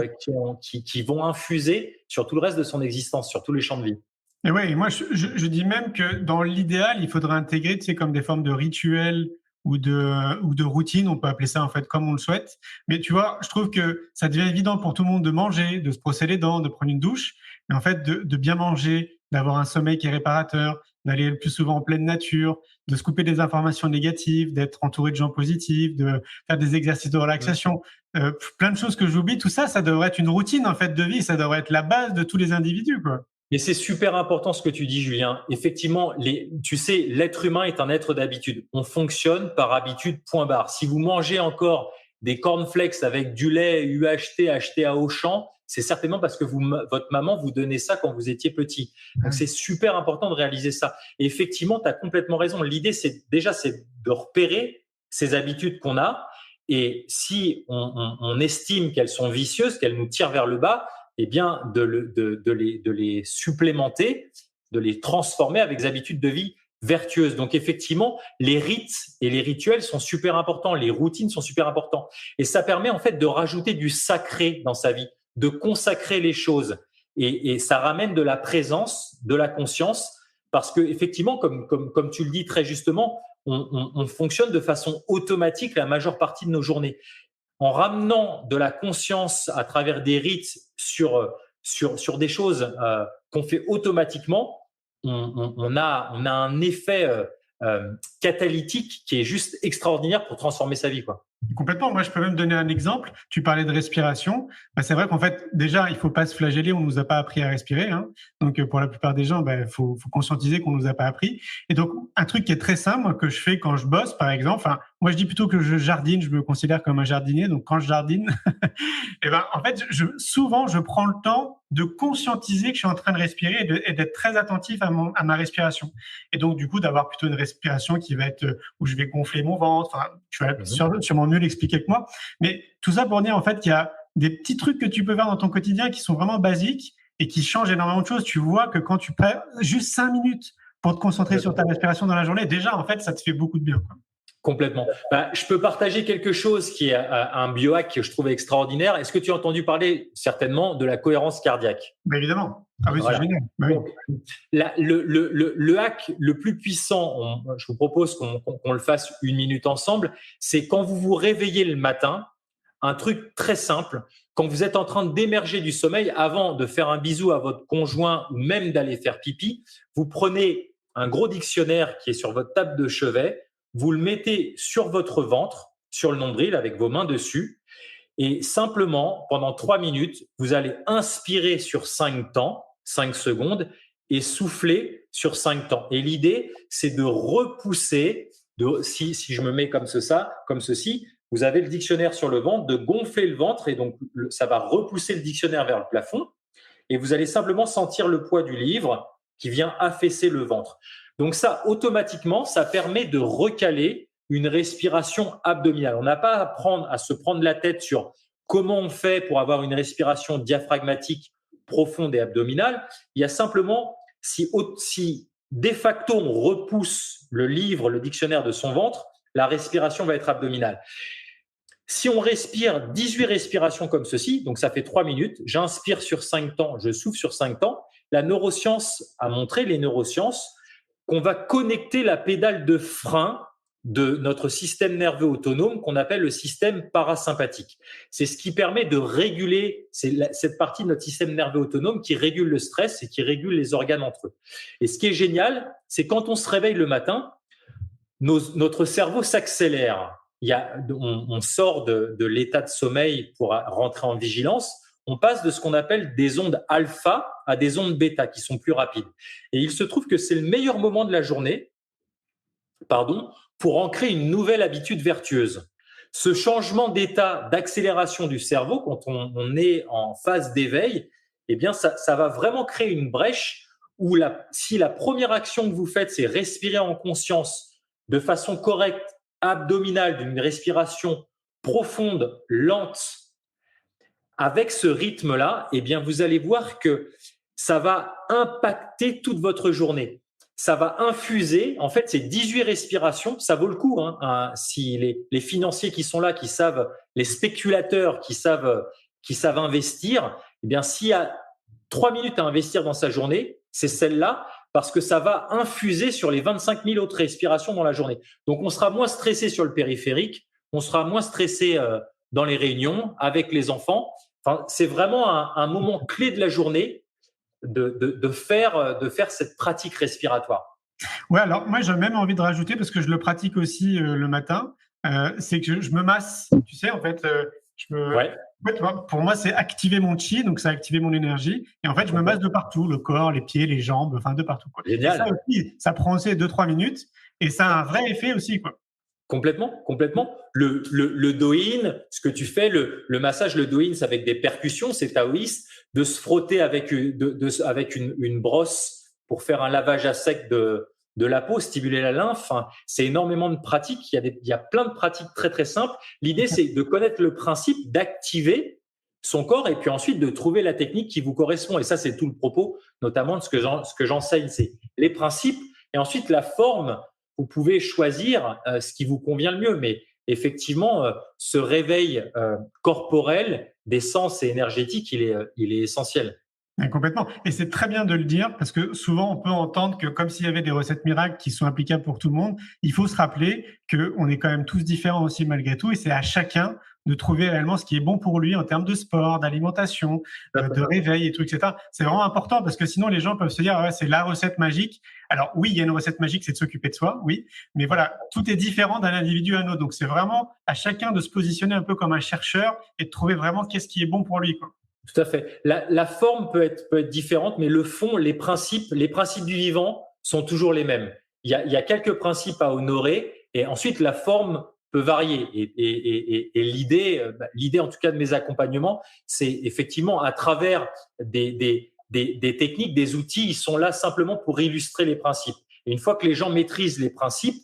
Speaker 6: vont infuser sur tout le reste de son existence, sur tous les champs de vie.
Speaker 7: Et ouais, moi je dis même que dans l'idéal, il faudrait intégrer, tu sais, comme des formes de rituels ou de routine, on peut appeler ça en fait comme on le souhaite. Mais tu vois, je trouve que ça devient évident pour tout le monde de manger, de se brosser les dents, de prendre une douche, mais en fait de bien manger, d'avoir un sommeil qui est réparateur, d'aller le plus souvent en pleine nature, de se couper des informations négatives, d'être entouré de gens positifs, de faire des exercices de relaxation, plein de choses que j'oublie. Tout ça, ça devrait être une routine en fait de vie, ça devrait être la base de tous les individus, quoi.
Speaker 6: Mais c'est super important ce que tu dis, Julien. Effectivement, tu sais, l'être humain est un être d'habitude. On fonctionne par habitude, point barre. Si vous mangez encore des cornflakes avec du lait UHT acheté à Auchan, c'est certainement parce que votre maman vous donnait ça quand vous étiez petit. Donc, c'est super important de réaliser ça. Et effectivement, tu as complètement raison. L'idée, c'est de repérer ces habitudes qu'on a. Et si on estime qu'elles sont vicieuses, qu'elles nous tirent vers le bas, eh bien, de les supplémenter, de les transformer avec des habitudes de vie vertueuses. Donc, effectivement, les rites et les rituels sont super importants. Les routines sont super importants. Et ça permet, en fait, de rajouter du sacré dans sa vie, de consacrer les choses. Et ça ramène de la présence, de la conscience, parce que, effectivement, comme tu le dis très justement, on fonctionne de façon automatique la majeure partie de nos journées. En ramenant de la conscience à travers des rites sur des choses qu'on fait automatiquement, on a un effet catalytique qui est juste extraordinaire pour transformer sa vie, quoi.
Speaker 7: Complètement. Moi, je peux même donner un exemple. Tu parlais de respiration. C'est vrai qu'en fait, déjà, il faut pas se flageller. On nous a pas appris à respirer. Hein. Donc, pour la plupart des gens, faut conscientiser qu'on nous a pas appris. Et donc, un truc qui est très simple que je fais quand je bosse, par exemple. Enfin, moi, je dis plutôt que je jardine. Je me considère comme un jardinier. Donc, quand je jardine, en fait, souvent, je prends le temps de conscientiser que je suis en train de respirer et d'être très attentif à ma respiration. Et donc, du coup, d'avoir plutôt une respiration qui va être où je vais gonfler mon ventre. Enfin, tu vas sûrement mieux l'expliquer que moi. Mais tout ça pour dire, en fait, qu'il y a des petits trucs que tu peux faire dans ton quotidien qui sont vraiment basiques et qui changent énormément de choses. Tu vois que quand tu perds juste 5 minutes pour te concentrer sur ta respiration dans la journée, déjà, en fait, ça te fait beaucoup de bien, quoi.
Speaker 6: Complètement. Je peux partager quelque chose qui est un biohack que je trouvais extraordinaire. Est-ce que tu as entendu parler certainement de la cohérence cardiaque?
Speaker 7: Évidemment. Ah oui,
Speaker 6: voilà.
Speaker 7: C'est génial.
Speaker 6: Donc, le hack le plus puissant, je vous propose qu'on le fasse 1 minute ensemble, c'est quand vous vous réveillez le matin, un truc très simple, quand vous êtes en train d'émerger du sommeil, avant de faire un bisou à votre conjoint ou même d'aller faire pipi, vous prenez un gros dictionnaire qui est sur votre table de chevet, vous le mettez sur votre ventre, sur le nombril, avec vos mains dessus. Et simplement, pendant 3 minutes, vous allez inspirer sur 5 secondes, et souffler sur 5 temps. Et l'idée, c'est de repousser, si je me mets comme ceci, vous avez le dictionnaire sur le ventre, de gonfler le ventre, et donc ça va repousser le dictionnaire vers le plafond. Et vous allez simplement sentir le poids du livre qui vient affaisser le ventre. Donc ça, automatiquement, ça permet de recaler une respiration abdominale. On n'a pas à se prendre la tête sur comment on fait pour avoir une respiration diaphragmatique profonde et abdominale. Il y a simplement, si de facto on repousse le livre, le dictionnaire de son ventre, la respiration va être abdominale. Si on respire 18 respirations comme ceci, donc ça fait 3 minutes, j'inspire sur 5 temps, je souffle sur 5 temps, la neuroscience a montré, les neurosciences, qu'on va connecter la pédale de frein de notre système nerveux autonome qu'on appelle le système parasympathique. C'est ce qui permet de réguler, cette partie de notre système nerveux autonome qui régule le stress et qui régule les organes entre eux. Et ce qui est génial, c'est quand on se réveille le matin, notre cerveau s'accélère. On sort de l'état de sommeil pour rentrer en vigilance. On passe de ce qu'on appelle des ondes alpha à des ondes bêta qui sont plus rapides. Et il se trouve que c'est le meilleur moment de la journée, pour ancrer une nouvelle habitude vertueuse. Ce changement d'état d'accélération du cerveau, quand on est en phase d'éveil, eh bien, ça va vraiment créer une brèche où si la première action que vous faites, c'est respirer en conscience de façon correcte, abdominale, d'une respiration profonde, lente, avec ce rythme-là, eh bien, vous allez voir que ça va impacter toute votre journée. Ça va infuser, en fait, c'est 18 respirations, ça vaut le coup. Si les financiers qui sont là, qui savent, les spéculateurs qui savent investir, eh bien, s'il y a 3 minutes à investir dans sa journée, c'est celle-là, parce que ça va infuser sur les 25 000 autres respirations dans la journée. Donc, on sera moins stressé sur le périphérique, on sera moins stressé dans les réunions avec les enfants. Enfin, c'est vraiment un moment clé de la journée de faire cette pratique respiratoire.
Speaker 7: Ouais, alors moi j'ai même envie de rajouter, parce que je le pratique aussi le matin, c'est que je me masse. Tu sais, en fait, Ouais, tu vois, pour moi, c'est activer mon chi, donc c'est activer mon énergie. Et en fait, je me masse de partout, le corps, les pieds, les jambes, enfin de partout, quoi.
Speaker 6: Génial.
Speaker 7: Et ça aussi, ça prend aussi 2-3 minutes et ça a un vrai effet aussi, quoi.
Speaker 6: Complètement, complètement. Le do-in, ce que tu fais, le massage, le do-in, c'est avec des percussions, c'est taoïste, de se frotter avec une brosse pour faire un lavage à sec de la peau, stimuler la lymphe. Enfin, c'est énormément de pratiques. Il y a plein de pratiques très très simples. L'idée, c'est de connaître le principe, d'activer son corps et puis ensuite de trouver la technique qui vous correspond. Et ça, c'est tout le propos, notamment de ce que j'enseigne, c'est les principes et ensuite la forme. Vous pouvez choisir ce qui vous convient le mieux, mais effectivement, ce réveil corporel des sens et énergétique, il est essentiel.
Speaker 7: Ouais, complètement. Et c'est très bien de le dire parce que souvent on peut entendre que comme s'il y avait des recettes miracles qui sont applicables pour tout le monde, il faut se rappeler qu'on est quand même tous différents aussi malgré tout et c'est à chacun de trouver réellement ce qui est bon pour lui en termes de sport, d'alimentation, de réveil et tout, etc. C'est vraiment important parce que sinon les gens peuvent se dire ouais, c'est la recette magique. Alors oui, il y a une recette magique, c'est de s'occuper de soi, oui, mais voilà, tout est différent d'un individu à un autre. Donc c'est vraiment à chacun de se positionner un peu comme un chercheur et de trouver vraiment qu'est-ce qui est bon pour lui, quoi.
Speaker 6: Tout à fait. La forme peut être différente, mais le fond, les principes du vivant sont toujours les mêmes. Il y a quelques principes à honorer et ensuite la forme peut varier. Et l'idée en tout cas de mes accompagnements, c'est effectivement à travers des techniques, des outils, ils sont là simplement pour illustrer les principes. Et une fois que les gens maîtrisent les principes,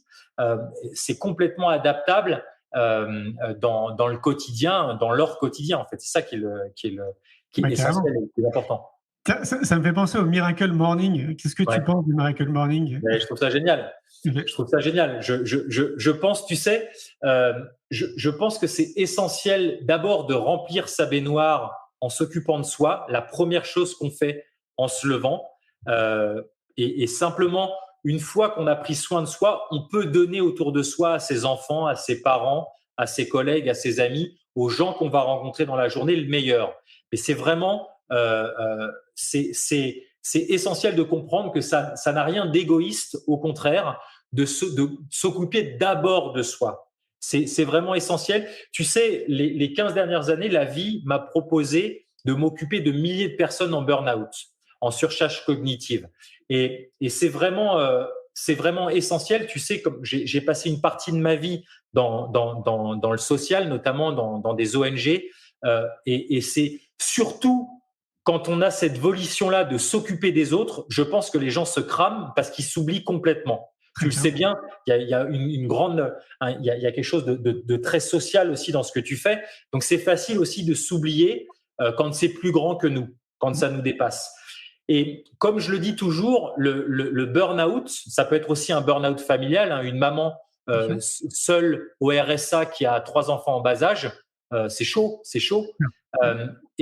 Speaker 6: c'est complètement adaptable dans le quotidien, dans leur quotidien. En fait, c'est ça qui est essentiel et qui est important.
Speaker 7: Ça me fait penser au Miracle Morning. Qu'est-ce que tu penses du Miracle Morning?
Speaker 6: Je trouve ça génial. Je trouve ça génial. Je pense, tu sais, je pense que c'est essentiel d'abord de remplir sa baignoire en s'occupant de soi. La première chose qu'on fait en se levant et simplement une fois qu'on a pris soin de soi, on peut donner autour de soi à ses enfants, à ses parents, à ses collègues, à ses amis, aux gens qu'on va rencontrer dans la journée le meilleur. Mais c'est vraiment c'est essentiel de comprendre que ça n'a rien d'égoïste, au contraire, de s'occuper d'abord de soi. C'est vraiment essentiel. Tu sais, les 15 dernières années, la vie m'a proposé de m'occuper de milliers de personnes en burn-out, en surcharge cognitive. Et c'est vraiment essentiel. Tu sais, comme j'ai passé une partie de ma vie dans le social, notamment dans des ONG, et c'est surtout quand on a cette volition-là de s'occuper des autres, je pense que les gens se crament parce qu'ils s'oublient complètement. Tu le sais bien, il y a il y a quelque chose de très social aussi dans ce que tu fais. Donc c'est facile aussi de s'oublier quand c'est plus grand que nous, quand ça nous dépasse. Et comme je le dis toujours, le burn-out, ça peut être aussi un burn-out familial. Une maman seule au RSA qui a 3 enfants en bas âge, c'est chaud.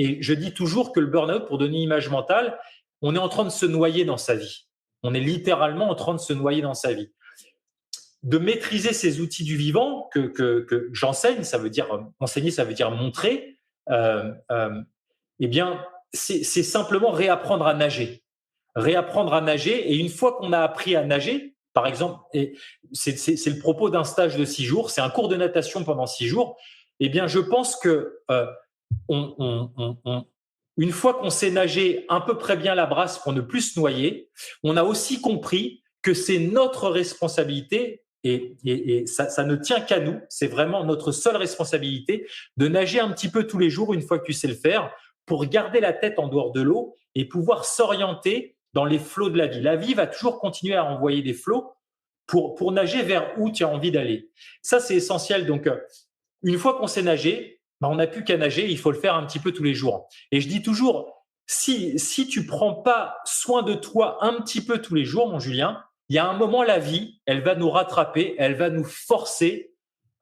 Speaker 6: Et je dis toujours que le burn-out, pour donner une image mentale, on est en train de se noyer dans sa vie. On est littéralement en train de se noyer dans sa vie. De maîtriser ces outils du vivant que j'enseigne, ça veut dire enseigner, ça veut dire montrer. Eh bien, c'est simplement réapprendre à nager. Réapprendre à nager. Et une fois qu'on a appris à nager, par exemple, et c'est le propos d'un stage de 6 jours, c'est un cours de natation pendant 6 jours. Eh bien, je pense que une fois qu'on sait nager à peu près bien la brasse pour ne plus se noyer, on a aussi compris que c'est notre responsabilité et ça ne tient qu'à nous. C'est vraiment notre seule responsabilité de nager un petit peu tous les jours une fois que tu sais le faire pour garder la tête en dehors de l'eau et pouvoir s'orienter dans les flots de la vie. La vie va toujours continuer à envoyer des flots pour nager vers où tu as envie d'aller. Ça, c'est essentiel. Donc, une fois qu'on sait nager, on n'a plus qu'à nager, il faut le faire un petit peu tous les jours. Et je dis toujours, si tu prends pas soin de toi un petit peu tous les jours, mon Julien, il y a un moment, la vie, elle va nous rattraper, elle va nous forcer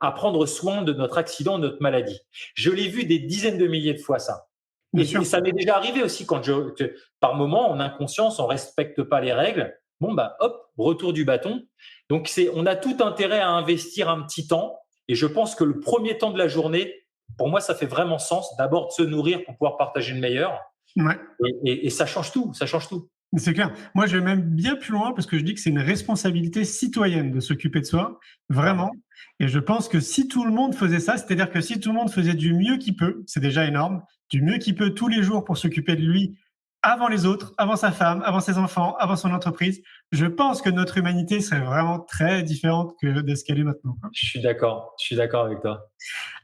Speaker 6: à prendre soin de notre accident, de notre maladie. Je l'ai vu des dizaines de milliers de fois, ça. Et ça m'est déjà arrivé aussi quand par moment, en inconscience, on respecte pas les règles. Bon, hop, retour du bâton. Donc, on a tout intérêt à investir un petit temps. Et je pense que le premier temps de la journée, pour moi, ça fait vraiment sens d'abord de se nourrir pour pouvoir partager le meilleur. Ouais. Et ça change tout, ça change tout.
Speaker 7: C'est clair. Moi, je vais même bien plus loin parce que je dis que c'est une responsabilité citoyenne de s'occuper de soi, vraiment. Et je pense que si tout le monde faisait ça, c'est-à-dire que si tout le monde faisait du mieux qu'il peut, c'est déjà énorme, du mieux qu'il peut tous les jours pour s'occuper de lui avant les autres, avant sa femme, avant ses enfants, avant son entreprise, je pense que notre humanité serait vraiment très différente que de ce qu'elle est maintenant.
Speaker 6: Je suis d'accord avec toi.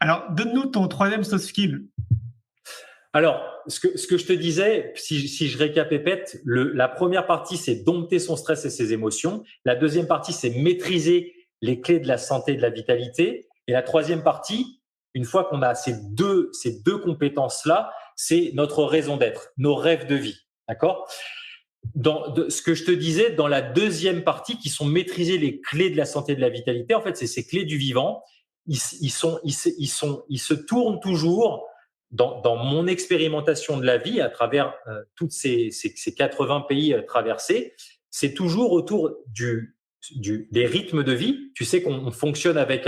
Speaker 7: Alors, donne-nous ton troisième soft skill.
Speaker 6: Alors, ce que je te disais, si je récapépète, la première partie, c'est dompter son stress et ses émotions. La deuxième partie, c'est maîtriser les clés de la santé et de la vitalité. Et la troisième partie, une fois qu'on a ces deux compétences-là, c'est notre raison d'être, nos rêves de vie. D'accord ? Ce que je te disais, dans la deuxième partie, qui sont maîtriser les clés de la santé et de la vitalité, en fait, c'est ces clés du vivant. Ils se tournent toujours dans mon expérimentation de la vie à travers toutes ces 80 pays traversés. C'est toujours autour des rythmes de vie. Tu sais qu'on fonctionne avec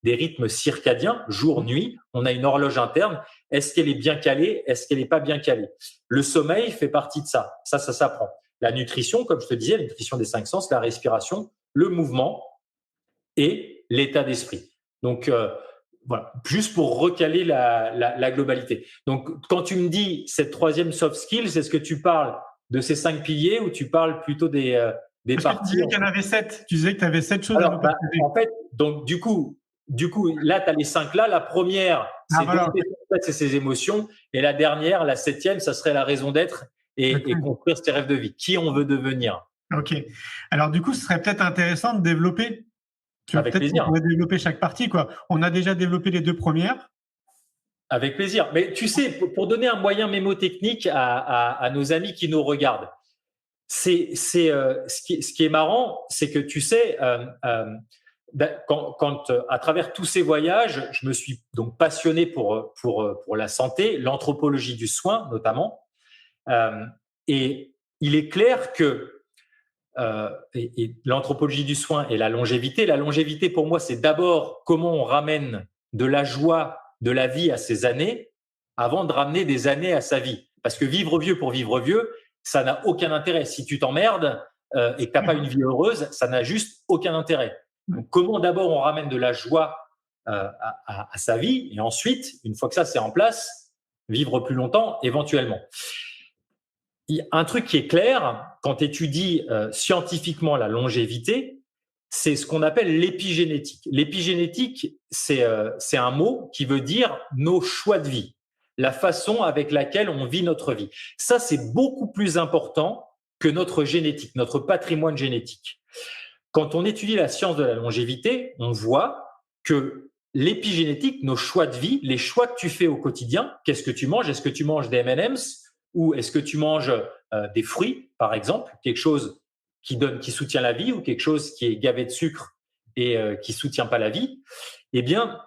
Speaker 6: des rythmes circadiens, jour-nuit. On a une horloge interne. Est-ce qu'elle est bien calée? Est-ce qu'elle n'est pas bien calée? Le sommeil fait partie de ça. Ça s'apprend. La nutrition, comme je te disais, la nutrition des 5 sens, la respiration, le mouvement et l'état d'esprit. Donc, voilà, juste pour recaler la globalité. Donc, quand tu me dis cette troisième soft skill, c'est ce que tu parles de ces 5 piliers ou tu parles plutôt des parties.
Speaker 7: Tu disais qu'il y en avait 7. Tu disais que tu avais 7 choses
Speaker 6: Alors,
Speaker 7: à partager.
Speaker 6: en fait, donc du coup, là, tu as les 5 là. La première, c'est c'est ses émotions. Et la dernière, la 7e, ça serait la raison d'être et construire ses rêves de vie. Qui on veut devenir.
Speaker 7: Ok. Alors, du coup, ce serait peut-être intéressant de développer.
Speaker 6: Avec plaisir.
Speaker 7: On pourrait développer chaque partie, quoi. On a déjà développé les 2 premières.
Speaker 6: Avec plaisir. Mais tu sais, pour donner un moyen mémotechnique à nos amis qui nous regardent, ce qui est marrant, c'est que tu sais, quand à travers tous ces voyages, je me suis donc passionné pour la santé, l'anthropologie du soin notamment, et il est clair que et l'anthropologie du soin et la longévité. La longévité, pour moi, c'est d'abord comment on ramène de la joie de la vie à ses années avant de ramener des années à sa vie. Parce que vivre vieux pour vivre vieux, ça n'a aucun intérêt. Si tu t'emmerdes et que tu n'as pas une vie heureuse, ça n'a juste aucun intérêt. Donc, comment d'abord on ramène de la joie à sa vie et ensuite, une fois que ça c'est en place, vivre plus longtemps éventuellement. Un truc qui est clair, quand tu étudies scientifiquement la longévité, c'est ce qu'on appelle l'épigénétique. L'épigénétique, c'est un mot qui veut dire nos choix de vie, la façon avec laquelle on vit notre vie. Ça, c'est beaucoup plus important que notre génétique, notre patrimoine génétique. Quand on étudie la science de la longévité, on voit que l'épigénétique, nos choix de vie, les choix que tu fais au quotidien, qu'est-ce que tu manges? Est-ce que tu manges des M&M's ou est-ce que tu manges des fruits, par exemple, quelque chose qui soutient la vie ou quelque chose qui est gavé de sucre et qui soutient pas la vie? Eh bien,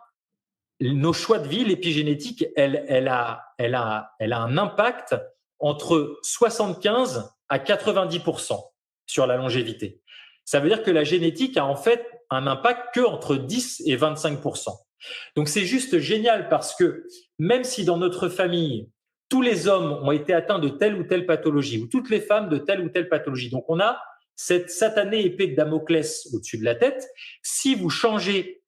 Speaker 6: nos choix de vie, l'épigénétique, elle a un impact entre 75 à 90% sur la longévité. Ça veut dire que la génétique a en fait un impact que entre 10 et 25%. Donc c'est juste génial parce que même si dans notre famille, tous les hommes ont été atteints de telle ou telle pathologie ou toutes les femmes de telle ou telle pathologie, donc on a cette satanée épée de Damoclès au-dessus de la tête. Si vous changez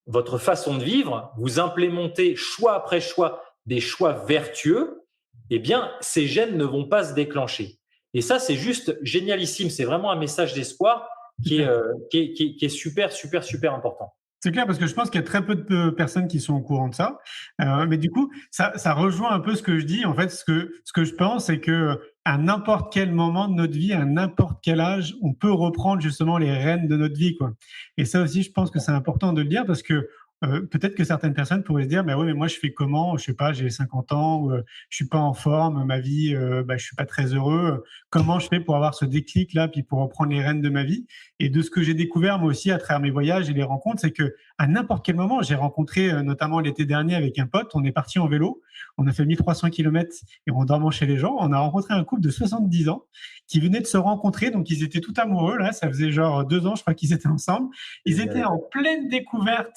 Speaker 6: votre façon de vivre, vous implémentez choix après choix des choix vertueux, eh bien ces gènes ne vont pas se déclencher. Et ça, c'est juste génialissime. C'est vraiment un message d'espoir qui est super, super, super important.
Speaker 7: C'est clair parce que je pense qu'il y a très peu de personnes qui sont au courant de ça. Mais du coup, ça rejoint un peu ce que je dis. En fait, ce que je pense, c'est que à n'importe quel moment de notre vie, à n'importe quel âge, on peut reprendre justement les rênes de notre vie, quoi. Et ça aussi, je pense que c'est important de le dire parce que peut-être que certaines personnes pourraient se dire, mais oui, mais moi, je fais comment? Je sais pas, j'ai 50 ans, ou je suis pas en forme, ma vie, je suis pas très heureux. Comment je fais pour avoir ce déclic-là, puis pour reprendre les rênes de ma vie? Et de ce que j'ai découvert, moi aussi, à travers mes voyages et les rencontres, c'est que à n'importe quel moment, j'ai rencontré, notamment l'été dernier avec un pote, on est parti en vélo, on a fait 1300 km et on dormait chez les gens. On a rencontré un couple de 70 ans qui venait de se rencontrer, donc ils étaient tout amoureux, là, ça faisait genre 2 ans, je crois qu'ils étaient ensemble. Ils étaient en pleine découverte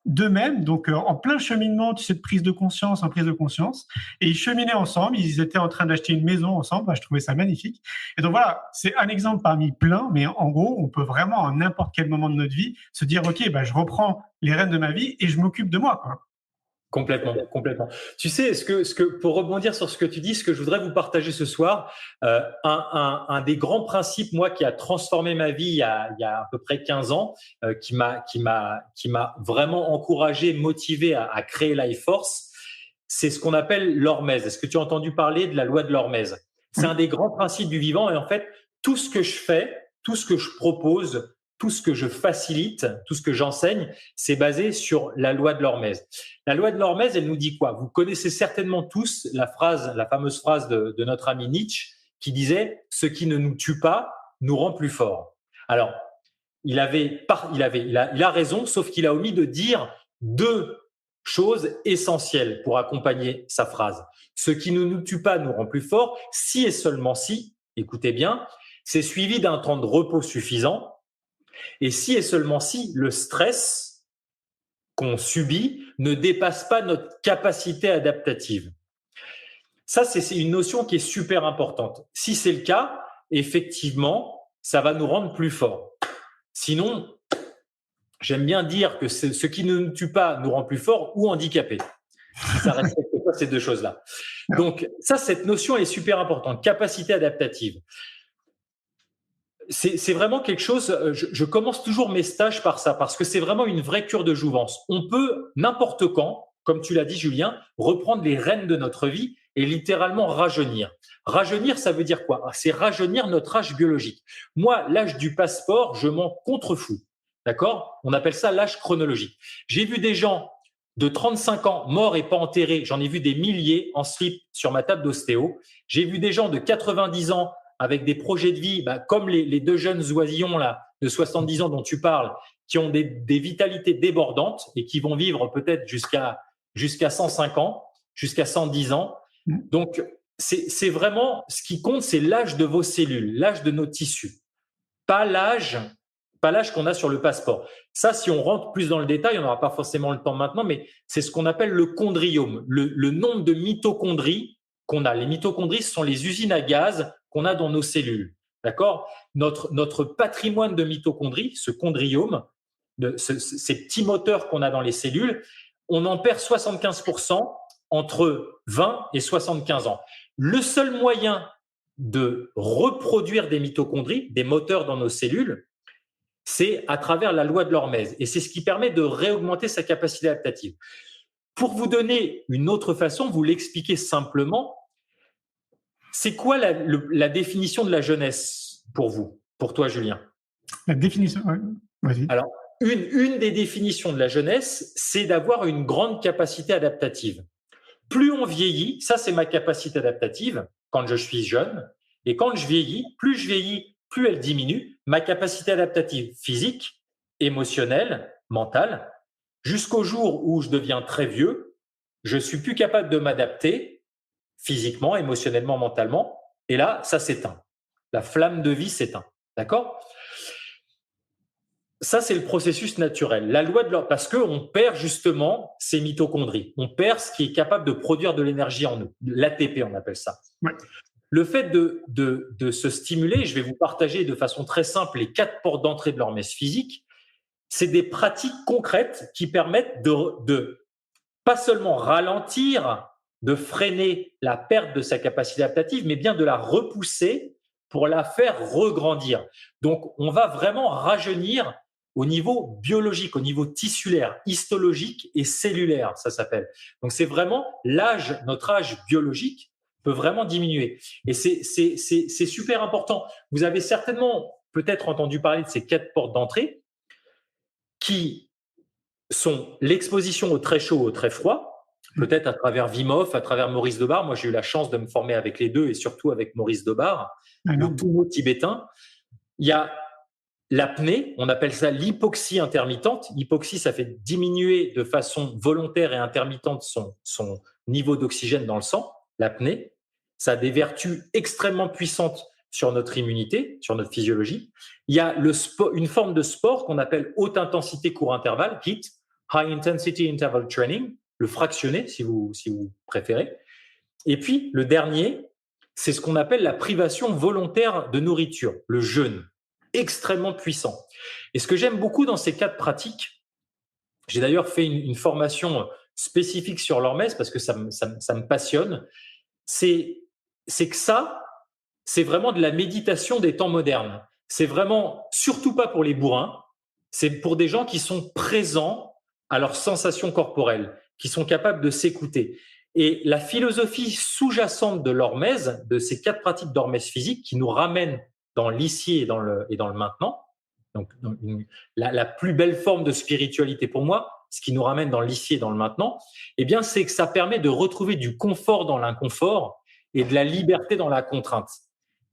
Speaker 7: d'eux-mêmes, donc en plein cheminement, tu sais, de prise de conscience en prise de conscience, et ils cheminaient ensemble, ils étaient en train d'acheter une maison ensemble, je trouvais ça magnifique. Et donc voilà, c'est un exemple parmi plein, mais en gros, on peut vraiment à n'importe quel moment de notre vie se dire, ok, je reprends les rênes de ma vie et je m'occupe de moi, quoi.
Speaker 6: Complètement. Tu sais, pour rebondir sur ce que tu dis, ce que je voudrais vous partager ce soir, un des grands principes, moi, qui a transformé ma vie il y a à peu près 15 ans, qui m'a vraiment encouragé, motivé à créer Life Force, c'est ce qu'on appelle l'hormèse. Est-ce que tu as entendu parler de la loi de l'hormèse? C'est un des grands principes du vivant, et en fait, tout ce que je fais, tout ce que je propose, tout ce que je facilite, tout ce que j'enseigne, c'est basé sur la loi de l'hormèse. La loi de l'hormèse, elle nous dit quoi? Vous connaissez certainement tous la fameuse phrase de notre ami Nietzsche qui disait « Ce qui ne nous tue pas nous rend plus forts ». Alors, il a raison, sauf qu'il a omis de dire deux choses essentielles pour accompagner sa phrase. Ce qui ne nous tue pas nous rend plus forts, si et seulement si, écoutez bien, c'est suivi d'un temps de repos suffisant. Et si et seulement si le stress qu'on subit ne dépasse pas notre capacité adaptative. Ça, c'est une notion qui est super importante. Si c'est le cas, effectivement, ça va nous rendre plus forts. Sinon, j'aime bien dire que ce qui ne nous tue pas nous rend plus forts ou handicapés. Ça respecte pas ces deux choses-là. Donc, cette notion est super importante. Capacité adaptative. C'est vraiment quelque chose, je commence toujours mes stages par ça, parce que c'est vraiment une vraie cure de jouvence. On peut, n'importe quand, comme tu l'as dit Julien, reprendre les rênes de notre vie et littéralement rajeunir. Rajeunir, ça veut dire quoi? C'est rajeunir notre âge biologique. Moi, l'âge du passeport, je m'en contrefous. D'accord? On appelle ça l'âge chronologique. J'ai vu des gens de 35 ans morts et pas enterrés. J'en ai vu des milliers en slip sur ma table d'ostéo. J'ai vu des gens de 90 ans avec des projets de vie, comme les deux jeunes oisillons là, de 70 ans dont tu parles, qui ont des vitalités débordantes et qui vont vivre peut-être jusqu'à 105 ans, jusqu'à 110 ans. Donc, c'est vraiment, ce qui compte, c'est l'âge de vos cellules, l'âge de nos tissus, pas l'âge qu'on a sur le passeport. Ça, si on rentre plus dans le détail, on n'aura pas forcément le temps maintenant, mais c'est ce qu'on appelle le chondriome, le nombre de mitochondries qu'on a. Les mitochondries, ce sont les usines à gaz qu'on a dans nos cellules. D'accord? Notre patrimoine de mitochondries, ce chondriome, ces petits moteurs qu'on a dans les cellules, on en perd 75% entre 20 et 75 ans. Le seul moyen de reproduire des mitochondries, des moteurs dans nos cellules, c'est à travers la loi de l'hormèse. Et c'est ce qui permet de réaugmenter sa capacité adaptative. Pour vous donner une autre façon, vous l'expliquer simplement, c'est quoi la définition de la jeunesse pour vous, pour toi, Julien?
Speaker 7: La définition, ouais. Vas-y.
Speaker 6: Alors, une des définitions de la jeunesse, c'est d'avoir une grande capacité adaptative. Plus on vieillit, ça c'est ma capacité adaptative quand je suis jeune, et quand je vieillis, plus elle diminue, ma capacité adaptative physique, émotionnelle, mentale, jusqu'au jour où je deviens très vieux, je suis plus capable de m'adapter physiquement, émotionnellement, mentalement, et là, ça s'éteint. La flamme de vie s'éteint. D'accord? Ça, c'est le processus naturel. La loi de parce qu'on perd justement ces mitochondries. On perd ce qui est capable de produire de l'énergie en nous. L'ATP, on appelle ça.
Speaker 7: Ouais.
Speaker 6: Le fait de se stimuler, je vais vous partager de façon très simple les 4 portes d'entrée de l'hormèse physique. C'est des pratiques concrètes qui permettent de pas seulement ralentir, de freiner la perte de sa capacité adaptative, mais bien de la repousser pour la faire regrandir. Donc, on va vraiment rajeunir au niveau biologique, au niveau tissulaire, histologique et cellulaire, ça s'appelle. Donc, c'est vraiment notre âge biologique peut vraiment diminuer. Et c'est super important. Vous avez certainement peut-être entendu parler de ces 4 portes d'entrée qui sont l'exposition au très chaud, au très froid, peut-être à travers Wim Hof, à travers Maurice Debar. Moi, j'ai eu la chance de me former avec les deux et surtout avec Maurice Debar, le Tummo tibétain. Il y a l'apnée, on appelle ça l'hypoxie intermittente. Hypoxie, ça fait diminuer de façon volontaire et intermittente son niveau d'oxygène dans le sang, l'apnée. Ça a des vertus extrêmement puissantes sur notre immunité, sur notre physiologie. Il y a une forme de sport qu'on appelle haute intensité court intervalle, HIIT. High Intensity Interval Training, le fractionné si vous préférez. Et puis, le dernier, c'est ce qu'on appelle la privation volontaire de nourriture, le jeûne, extrêmement puissant. Et ce que j'aime beaucoup dans ces 4 pratiques, j'ai d'ailleurs fait une formation spécifique sur l'hormèse parce que ça me passionne, c'est que ça, c'est vraiment de la méditation des temps modernes. C'est vraiment, surtout pas pour les bourrins, c'est pour des gens qui sont présents à leurs sensations corporelles, qui sont capables de s'écouter. Et la philosophie sous-jacente de l'hormèse, de ces 4 pratiques d'hormèse physique qui nous ramènent dans l'ici et dans le maintenant, donc la plus belle forme de spiritualité pour moi, ce qui nous ramène dans l'ici et dans le maintenant, eh bien, c'est que ça permet de retrouver du confort dans l'inconfort et de la liberté dans la contrainte.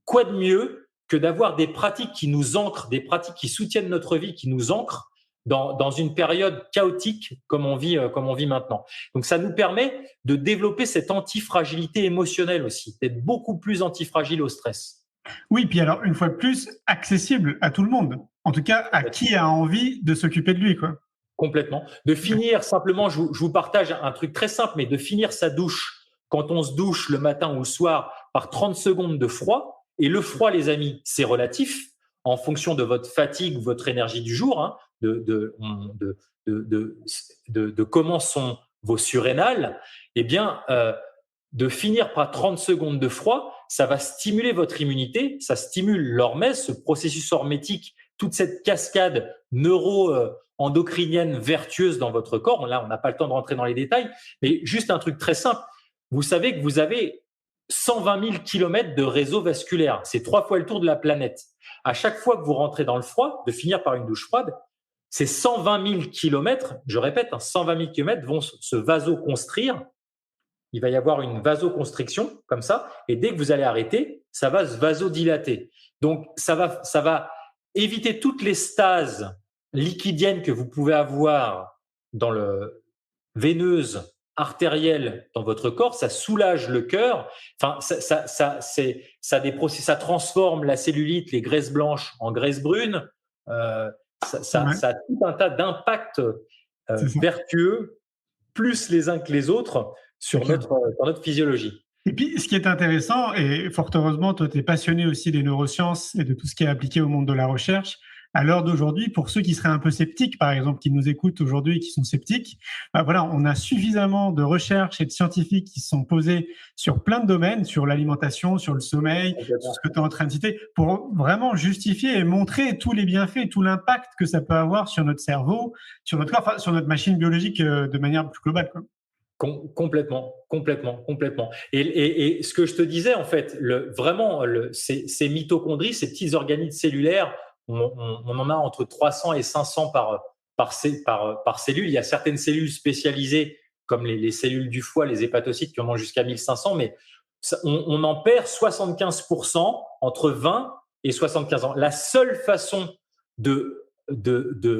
Speaker 6: Quoi de mieux que d'avoir des pratiques qui nous ancrent, des pratiques qui soutiennent notre vie, qui nous ancrent dans une période chaotique comme on vit maintenant. Donc, ça nous permet de développer cette antifragilité émotionnelle aussi, d'être beaucoup plus antifragile au stress.
Speaker 7: Oui, puis alors, une fois de plus, accessible à tout le monde. En tout cas, à qui a envie de s'occuper de lui, quoi.
Speaker 6: Complètement. De finir simplement, je vous partage un truc très simple, mais de finir sa douche quand on se douche le matin ou le soir par 30 secondes de froid. Et le froid, les amis, c'est relatif en fonction de votre fatigue, votre énergie du jour, hein, de comment sont vos surrénales. Eh bien, de finir par 30 secondes de froid, ça va stimuler votre immunité, ça stimule l'hormèse, ce processus hormétique, toute cette cascade neuro-endocrinienne vertueuse dans votre corps. Là, on n'a pas le temps de rentrer dans les détails, mais juste un truc très simple. Vous savez que vous avez 120 000 kilomètres de réseau vasculaire. C'est 3 fois le tour de la planète. À chaque fois que vous rentrez dans le froid, de finir par une douche froide, ces 120 000 kilomètres, je répète, 120 000 kilomètres vont se vasoconstrire. Il va y avoir une vasoconstriction comme ça, et dès que vous allez arrêter, ça va se vasodilater. Donc, ça va éviter toutes les stases liquidiennes que vous pouvez avoir dans le veineuse, artérielle dans votre corps. Ça soulage le cœur. Enfin, ça transforme la cellulite, les graisses blanches en graisses brunes. Ça a tout un tas d'impacts vertueux, plus les uns que les autres, sur notre physiologie.
Speaker 7: Et puis, ce qui est intéressant, et fort heureusement, toi, tu es passionné aussi des neurosciences et de tout ce qui est appliqué au monde de la recherche. À l'heure d'aujourd'hui, pour ceux qui seraient un peu sceptiques, par exemple, qui nous écoutent aujourd'hui et qui sont sceptiques, voilà, on a suffisamment de recherches et de scientifiques qui se sont posés sur plein de domaines, sur l'alimentation, sur le sommeil, sur ce que tu es en train de citer, pour vraiment justifier et montrer tous les bienfaits, tout l'impact que ça peut avoir sur notre cerveau, sur notre corps, enfin, sur notre machine biologique de manière plus globale, quoi.
Speaker 6: Complètement. Et ce que je te disais, en fait, ces mitochondries, ces petits organites cellulaires, on en a entre 300 et 500 par cellule. Il y a certaines cellules spécialisées, comme les cellules du foie, les hépatocytes, qui en ont jusqu'à 1500, mais on en perd 75% entre 20 et 75 ans. La seule façon de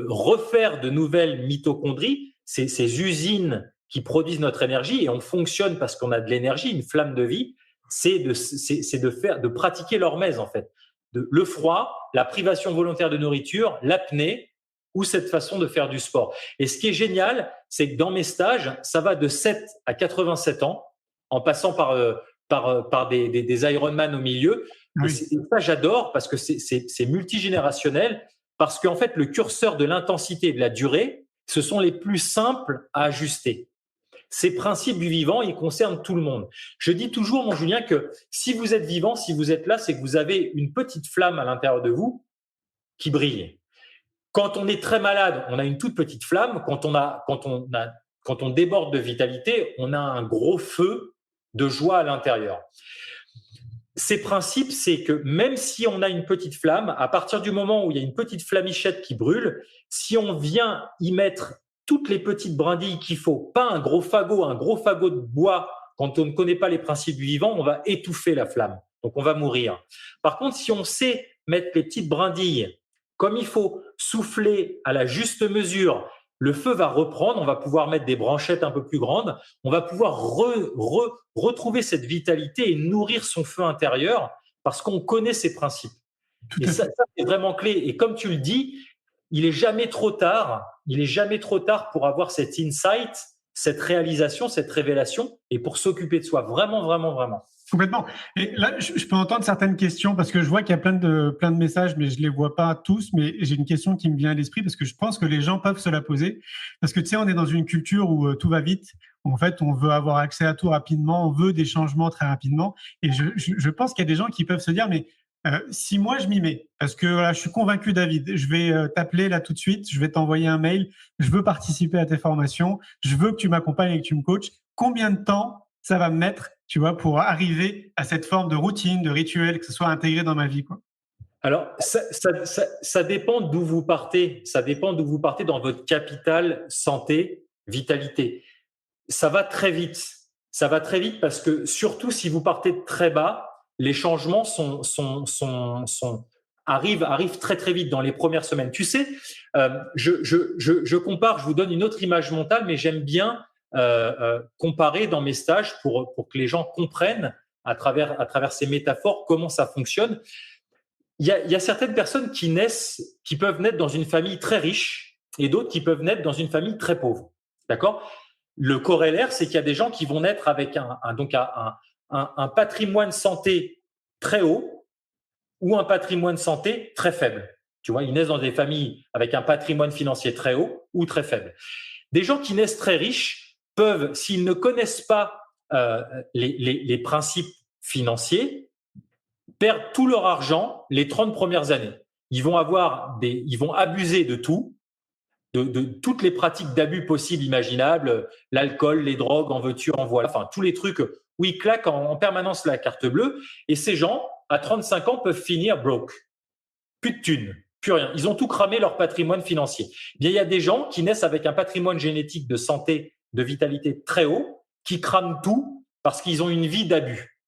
Speaker 6: refaire de nouvelles mitochondries, c'est ces usines qui produisent notre énergie, et on fonctionne parce qu'on a de l'énergie, une flamme de vie, c'est de pratiquer l'hormèse, en fait. Le froid, la privation volontaire de nourriture, l'apnée ou cette façon de faire du sport. Et ce qui est génial, c'est que dans mes stages, ça va de 7 à 87 ans, en passant par des Ironman au milieu. Oui. Et ça, j'adore parce que c'est multigénérationnel, parce qu'en fait, le curseur de l'intensité et de la durée, ce sont les plus simples à ajuster. Ces principes du vivant, ils concernent tout le monde. Je dis toujours, mon Julien, que si vous êtes vivant, si vous êtes là, c'est que vous avez une petite flamme à l'intérieur de vous qui brille. Quand on est très malade, on a une toute petite flamme. Quand on déborde de vitalité, on a un gros feu de joie à l'intérieur. Ces principes, c'est que même si on a une petite flamme, à partir du moment où il y a une petite flamichette qui brûle, si on vient y mettre toutes les petites brindilles qu'il faut, pas un gros fagot de bois, quand on ne connaît pas les principes du vivant, on va étouffer la flamme. Donc, on va mourir. Par contre, si on sait mettre les petites brindilles comme il faut, souffler à la juste mesure, le feu va reprendre, on va pouvoir mettre des branchettes un peu plus grandes, on va pouvoir retrouver cette vitalité et nourrir son feu intérieur parce qu'on connaît ces principes. Et ça, c'est vraiment clé. Et comme tu le dis, il est jamais trop tard. Il est jamais trop tard pour avoir cet insight, cette réalisation, cette révélation, et pour s'occuper de soi. Vraiment, vraiment, vraiment.
Speaker 7: Complètement. Et là, je peux entendre certaines questions parce que je vois qu'il y a plein de messages, mais je les vois pas tous. Mais j'ai une question qui me vient à l'esprit parce que je pense que les gens peuvent se la poser. Parce que tu sais, on est dans une culture où tout va vite. En fait, on veut avoir accès à tout rapidement, on veut des changements très rapidement. Et je pense qu'il y a des gens qui peuvent se dire, mais si moi je m'y mets, parce que voilà, je suis convaincu, David, je vais t'appeler là tout de suite, je vais t'envoyer un mail, je veux participer à tes formations, je veux que tu m'accompagnes et que tu me coaches. Combien de temps ça va me mettre, tu vois, pour arriver à cette forme de routine, de rituel, que ce soit intégré dans ma vie, quoi?
Speaker 6: Alors, ça dépend d'où vous partez. Ça dépend d'où vous partez dans votre capital santé, vitalité. Ça va très vite. Ça va très vite parce que surtout si vous partez de très bas, les changements arrivent très très vite dans les premières semaines. Tu sais, je compare, je vous donne une autre image mentale, mais j'aime bien comparer dans mes stages pour que les gens comprennent à travers ces métaphores comment ça fonctionne. Il y a certaines personnes qui peuvent naître dans une famille très riche et d'autres qui peuvent naître dans une famille très pauvre. D'accord? Le corollaire, c'est qu'il y a des gens qui vont naître avec un patrimoine santé très haut ou un patrimoine santé très faible. Tu vois, ils naissent dans des familles avec un patrimoine financier très haut ou très faible. Des gens qui naissent très riches peuvent, s'ils ne connaissent pas les principes financiers, perdre tout leur argent les 30 premières années. Ils vont abuser de tout, de toutes les pratiques d'abus possibles, imaginables, l'alcool, les drogues, en veux-tu, en voilà, enfin tous les trucs où ils claquent en permanence la carte bleue. Et ces gens, à 35 ans, peuvent finir broke. Plus de thunes, plus rien. Ils ont tout cramé leur patrimoine financier. Bien, il y a des gens qui naissent avec un patrimoine génétique de santé, de vitalité très haut, qui crament tout parce qu'ils ont une vie d'abus.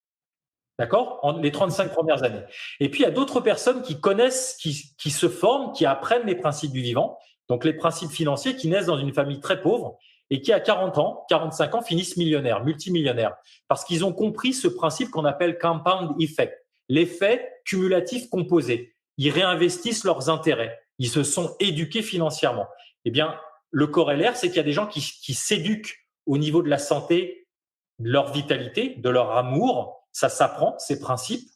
Speaker 6: D'accord? Les 35 premières années. Et puis, il y a d'autres personnes qui connaissent, qui se forment, qui apprennent les principes du vivant, donc les principes financiers, qui naissent dans une famille très pauvre et qui, à 40 ans, 45 ans, finissent millionnaires, multimillionnaires, parce qu'ils ont compris ce principe qu'on appelle compound effect, l'effet cumulatif composé. Ils réinvestissent leurs intérêts. Ils se sont éduqués financièrement. Eh bien, le corollaire, c'est qu'il y a des gens qui s'éduquent au niveau de la santé, de leur vitalité, de leur amour. Ça s'apprend, ces principes,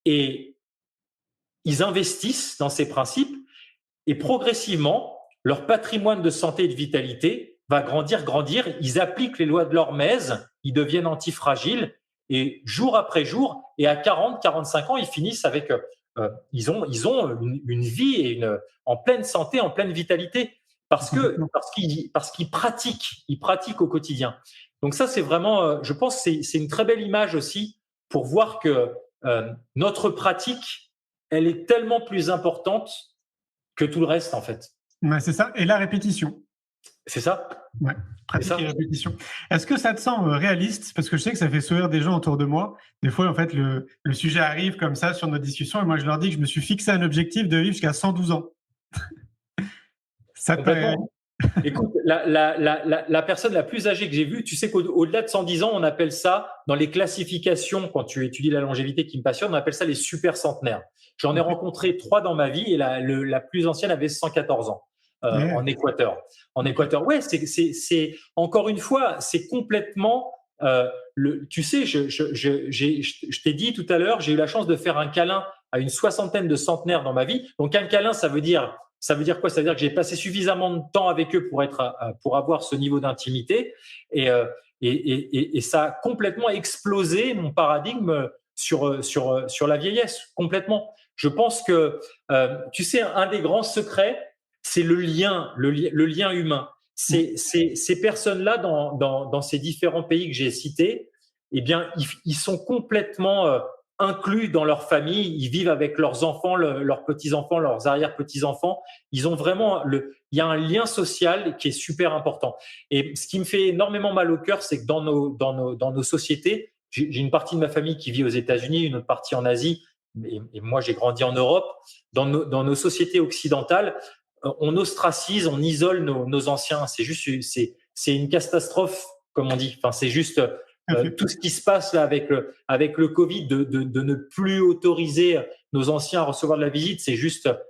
Speaker 6: et ils investissent dans ces principes et progressivement, leur patrimoine de santé et de vitalité va grandir. Ils appliquent les lois de l'Hormèse, ils deviennent antifragiles et jour après jour, et à 40, 45 ans, ils finissent avec, ils ont une vie en pleine santé, en pleine vitalité parce qu'ils pratiquent au quotidien. Donc ça, c'est vraiment, je pense, c'est une très belle image aussi pour voir que notre pratique, elle est tellement plus importante que tout le reste, en fait.
Speaker 7: Ouais, c'est ça. Et la répétition.
Speaker 6: C'est ça.
Speaker 7: Ouais, pratique et répétition. Est-ce que ça te semble réaliste? Parce que je sais que ça fait sourire des gens autour de moi. Des fois, en fait, le sujet arrive comme ça sur nos discussions et moi, je leur dis que je me suis fixé un objectif de vivre jusqu'à 112 ans. Ça te paraît?
Speaker 6: Écoute, la personne la plus âgée que j'ai vue, tu sais qu'au-delà de 110 ans, on appelle ça, dans les classifications, quand tu étudies la longévité qui me passionne, on appelle ça les super centenaires. J'en ai rencontré 3 dans ma vie et la plus ancienne avait 114 ans en Équateur. Ouais, c'est encore une fois, c'est complètement… tu sais, je t'ai dit tout à l'heure, j'ai eu la chance de faire un câlin à une 60aine de centenaires dans ma vie. Donc, un câlin, ça veut dire quoi? Ça veut dire que j'ai passé suffisamment de temps avec eux pour avoir ce niveau d'intimité et ça a complètement explosé mon paradigme sur la vieillesse, complètement. Je pense que, tu sais, un des grands secrets, c'est le lien humain. Ces personnes-là dans ces différents pays que j'ai cités, eh bien, ils sont complètement inclus dans leur famille. Ils vivent avec leurs enfants, leurs petits-enfants, leurs arrière-petits-enfants. Ils ont vraiment il y a un lien social qui est super important. Et ce qui me fait énormément mal au cœur, c'est que dans nos sociétés, j'ai une partie de ma famille qui vit aux États-Unis, une autre partie en Asie, et moi j'ai grandi en Europe. Dans nos sociétés occidentales, on ostracise, on isole nos anciens. C'est juste, c'est une catastrophe, comme on dit. Enfin, c'est juste tout ce qui se passe là avec le Covid, de ne plus autoriser nos anciens à recevoir de la visite.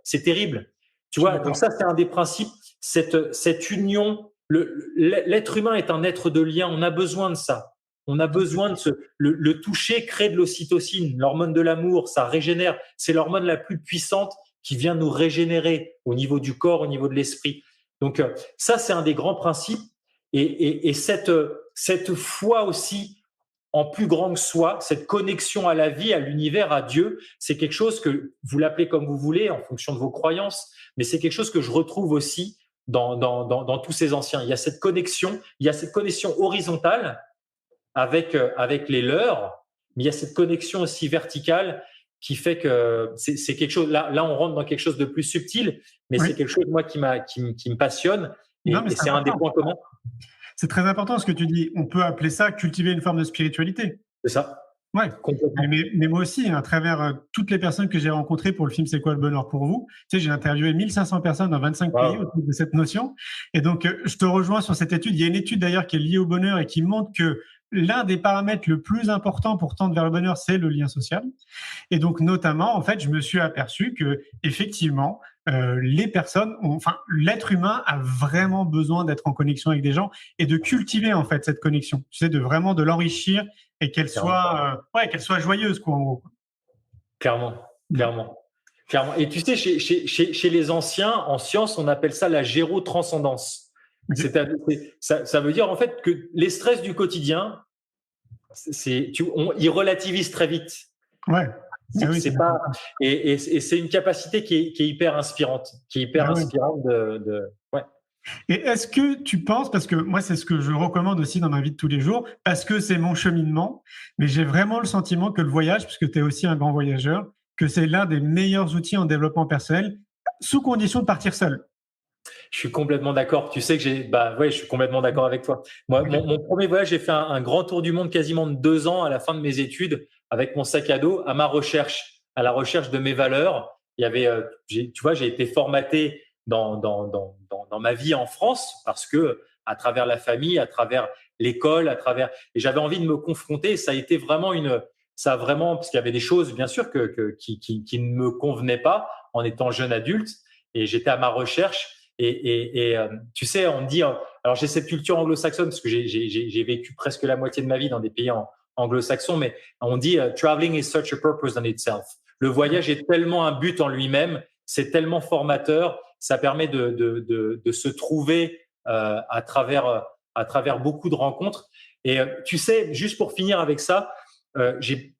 Speaker 6: C'est terrible. Tu vois, donc ça, c'est un des principes, cette union. L'être humain est un être de lien. On a besoin de ça. On a besoin de le toucher crée de l'ocytocine, l'hormone de l'amour, ça régénère. C'est l'hormone la plus puissante qui vient nous régénérer au niveau du corps, au niveau de l'esprit. Donc ça, c'est un des grands principes. Et cette foi aussi en plus grand que soi, cette connexion à la vie, à l'univers, à Dieu, c'est quelque chose que vous l'appelez comme vous voulez en fonction de vos croyances, mais c'est quelque chose que je retrouve aussi dans tous ces anciens. Il y a cette connexion horizontale avec les leurs, mais il y a cette connexion aussi verticale qui fait que c'est quelque chose. Là, on rentre dans quelque chose de plus subtil, mais c'est quelque chose moi qui me passionne et c'est un des points communs.
Speaker 7: C'est très important ce que tu dis. On peut appeler ça cultiver une forme de spiritualité.
Speaker 6: C'est ça.
Speaker 7: Ouais. Mais moi aussi, à travers toutes les personnes que j'ai rencontrées pour le film C'est quoi le bonheur pour vous, tu sais, j'ai interviewé 1500 personnes dans 25 pays autour de cette notion. Et donc, je te rejoins sur cette étude. Il y a une étude d'ailleurs qui est liée au bonheur et qui montre que l'un des paramètres le plus important pour tendre vers le bonheur, c'est le lien social. Et donc, notamment, en fait, je me suis aperçu que effectivement, l'être humain a vraiment besoin d'être en connexion avec des gens et de cultiver en fait cette connexion. Tu sais, de l'enrichir et qu'elle soit joyeuse, quoi, en gros. Clairement.
Speaker 6: Et tu sais, chez les anciens, en science, on appelle ça la gérotranscendance. Ça veut dire en fait que les stress du quotidien, ils relativisent très vite.
Speaker 7: Ouais.
Speaker 6: Et c'est une capacité qui est hyper inspirante, Ouais.
Speaker 7: Et est-ce que tu penses, parce que moi c'est ce que je recommande aussi dans ma vie de tous les jours, parce que c'est mon cheminement, mais j'ai vraiment le sentiment que le voyage, puisque tu es aussi un grand voyageur, que c'est l'un des meilleurs outils en développement personnel, sous condition de partir seul.
Speaker 6: Je suis complètement d'accord. Tu sais que je suis complètement d'accord avec toi. Moi, mon premier voyage, j'ai fait un grand tour du monde quasiment de 2 ans à la fin de mes études avec mon sac à dos à la recherche de mes valeurs. Il y avait, tu vois, j'ai été formaté dans ma vie en France parce que à travers la famille, à travers l'école, et j'avais envie de me confronter. Ça a été vraiment parce qu'il y avait des choses, bien sûr, qui ne me convenaient pas en étant jeune adulte, et j'étais à ma recherche. Et tu sais, on me dit, alors j'ai cette culture anglo-saxonne parce que j'ai vécu presque la moitié de ma vie dans des pays anglo-saxons, mais on dit traveling is such a purpose in itself. Le voyage est tellement un but en lui-même, c'est tellement formateur, ça permet de se trouver à travers beaucoup de rencontres. Et tu sais, juste pour finir avec ça,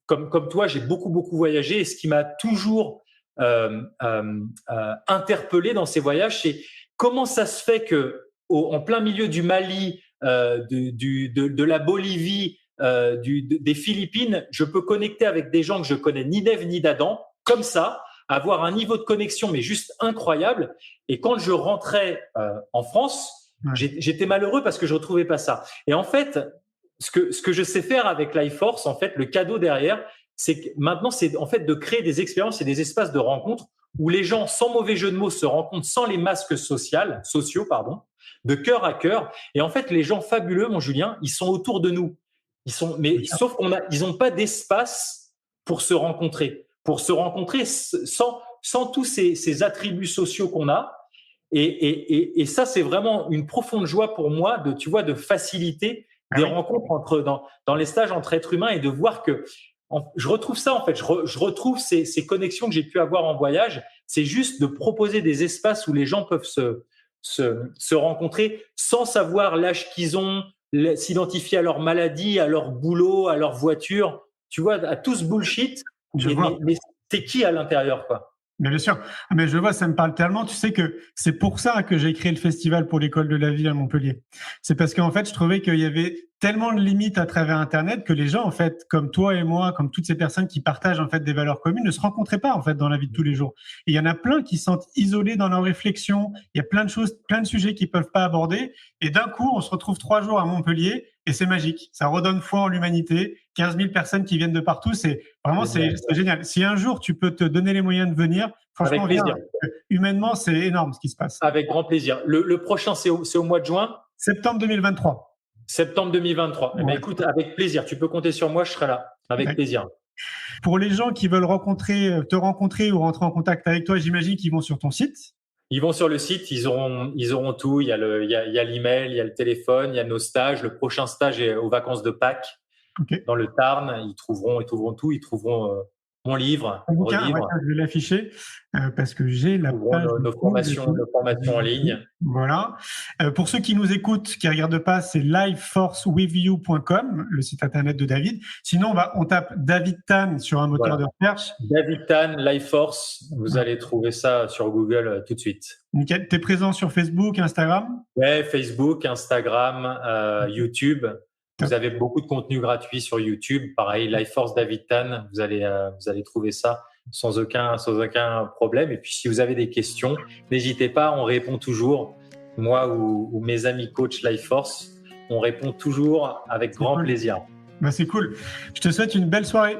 Speaker 6: comme toi, j'ai beaucoup voyagé, et ce qui m'a toujours interpellé dans ces voyages, c'est comment ça se fait que en plein milieu du Mali, de la Bolivie, des Philippines, je peux connecter avec des gens que je connais ni d'Ève ni d'Adam, comme ça, avoir un niveau de connexion mais juste incroyable. Et quand je rentrais en France, j'étais malheureux parce que je retrouvais pas ça. Et en fait, ce que je sais faire avec Life Force, en fait, le cadeau derrière, c'est que maintenant, c'est en fait de créer des expériences et des espaces de rencontre où les gens, sans mauvais jeu de mots, se rencontrent sans les masques sociaux, de cœur à cœur. Et en fait, les gens fabuleux, mon Julien, ils sont autour de nous. Sauf ils n'ont pas d'espace pour se rencontrer sans tous ces attributs sociaux qu'on a. Et ça, c'est vraiment une profonde joie pour moi de faciliter des rencontres dans les stages entre êtres humains et de voir que je retrouve ça, en fait. Je retrouve ces connexions que j'ai pu avoir en voyage. C'est juste de proposer des espaces où les gens peuvent se rencontrer sans savoir l'âge qu'ils ont, s'identifier à leur maladie, à leur boulot, à leur voiture. Tu vois, à tout ce bullshit. Mais t'es qui à l'intérieur, quoi?
Speaker 7: Mais bien sûr. Mais je vois, ça me parle tellement. Tu sais que c'est pour ça que j'ai créé le festival pour l'école de la vie à Montpellier. C'est parce qu'en fait, je trouvais qu'il y avait tellement de limites à travers Internet que les gens, en fait, comme toi et moi, comme toutes ces personnes qui partagent en fait des valeurs communes, ne se rencontraient pas en fait dans la vie de tous les jours. Et il y en a plein qui se sentent isolés dans leurs réflexions. Il y a plein de choses, plein de sujets qu'ils peuvent pas aborder. Et d'un coup, on se retrouve 3 jours à Montpellier et c'est magique. Ça redonne foi en l'humanité. 15 000 personnes qui viennent de partout. C'est génial. Si un jour tu peux te donner les moyens de venir, franchement, viens. Humainement, c'est énorme ce qui se passe.
Speaker 6: Avec grand plaisir. Le prochain, c'est au mois de juin.
Speaker 7: Septembre 2023.
Speaker 6: Septembre 2023.
Speaker 7: Ouais.
Speaker 6: Mais écoute, avec plaisir. Tu peux compter sur moi, je serai là. Avec plaisir.
Speaker 7: Pour les gens qui veulent te rencontrer ou rentrer en contact avec toi, j'imagine qu'ils vont sur ton site.
Speaker 6: Ils vont sur le site, ils auront tout. Il y a l'email, il y a le téléphone, il y a nos stages. Le prochain stage est aux vacances de Pâques dans le Tarn. Ils trouveront tout. Ils trouveront mon livre,
Speaker 7: Un bouquin, ouais, je vais l'afficher parce que j'ai la page.
Speaker 6: Nos formations en ligne.
Speaker 7: Voilà. Pour ceux qui nous écoutent, qui regardent pas, c'est lifeforcewithyou.com, le site internet de David. Sinon, on tape David Tan sur un moteur de recherche.
Speaker 6: David Tan, Lifeforce. Vous allez trouver ça sur Google tout de suite.
Speaker 7: Nickel. T'es présent sur Facebook, Instagram?
Speaker 6: Ouais, Facebook, Instagram, YouTube. Vous avez beaucoup de contenu gratuit sur YouTube. Pareil, Lifeforce David Tan, vous allez trouver ça sans aucun problème. Et puis, si vous avez des questions, n'hésitez pas, on répond toujours. Moi ou mes amis coach Lifeforce, on répond toujours avec grand plaisir.
Speaker 7: Bah, c'est cool. Je te souhaite une belle soirée.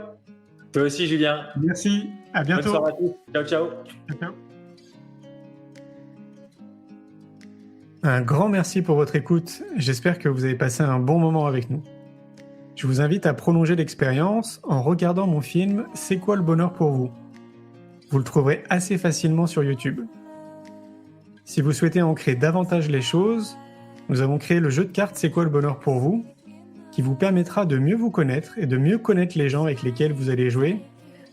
Speaker 6: Toi aussi, Julien.
Speaker 7: Merci. À bientôt.
Speaker 6: Bonne soirée à tous. Ciao, ciao.
Speaker 7: Ciao.
Speaker 5: Un grand merci pour votre écoute. J'espère que vous avez passé un bon moment avec nous. Je vous invite à prolonger l'expérience en regardant mon film « C'est quoi le bonheur pour vous ?» Vous le trouverez assez facilement sur YouTube. Si vous souhaitez ancrer davantage les choses, nous avons créé le jeu de cartes « C'est quoi le bonheur pour vous ?» qui vous permettra de mieux vous connaître et de mieux connaître les gens avec lesquels vous allez jouer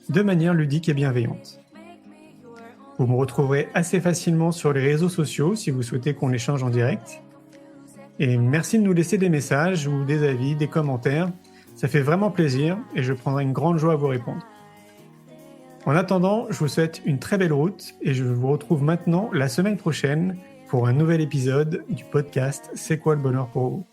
Speaker 5: de manière ludique et bienveillante. Vous me retrouverez assez facilement sur les réseaux sociaux si vous souhaitez qu'on échange en direct. Et merci de nous laisser des messages ou des avis, des commentaires. Ça fait vraiment plaisir et je prendrai une grande joie à vous répondre. En attendant, je vous souhaite une très belle route et je vous retrouve maintenant la semaine prochaine pour un nouvel épisode du podcast « C'est quoi le bonheur pour vous ?»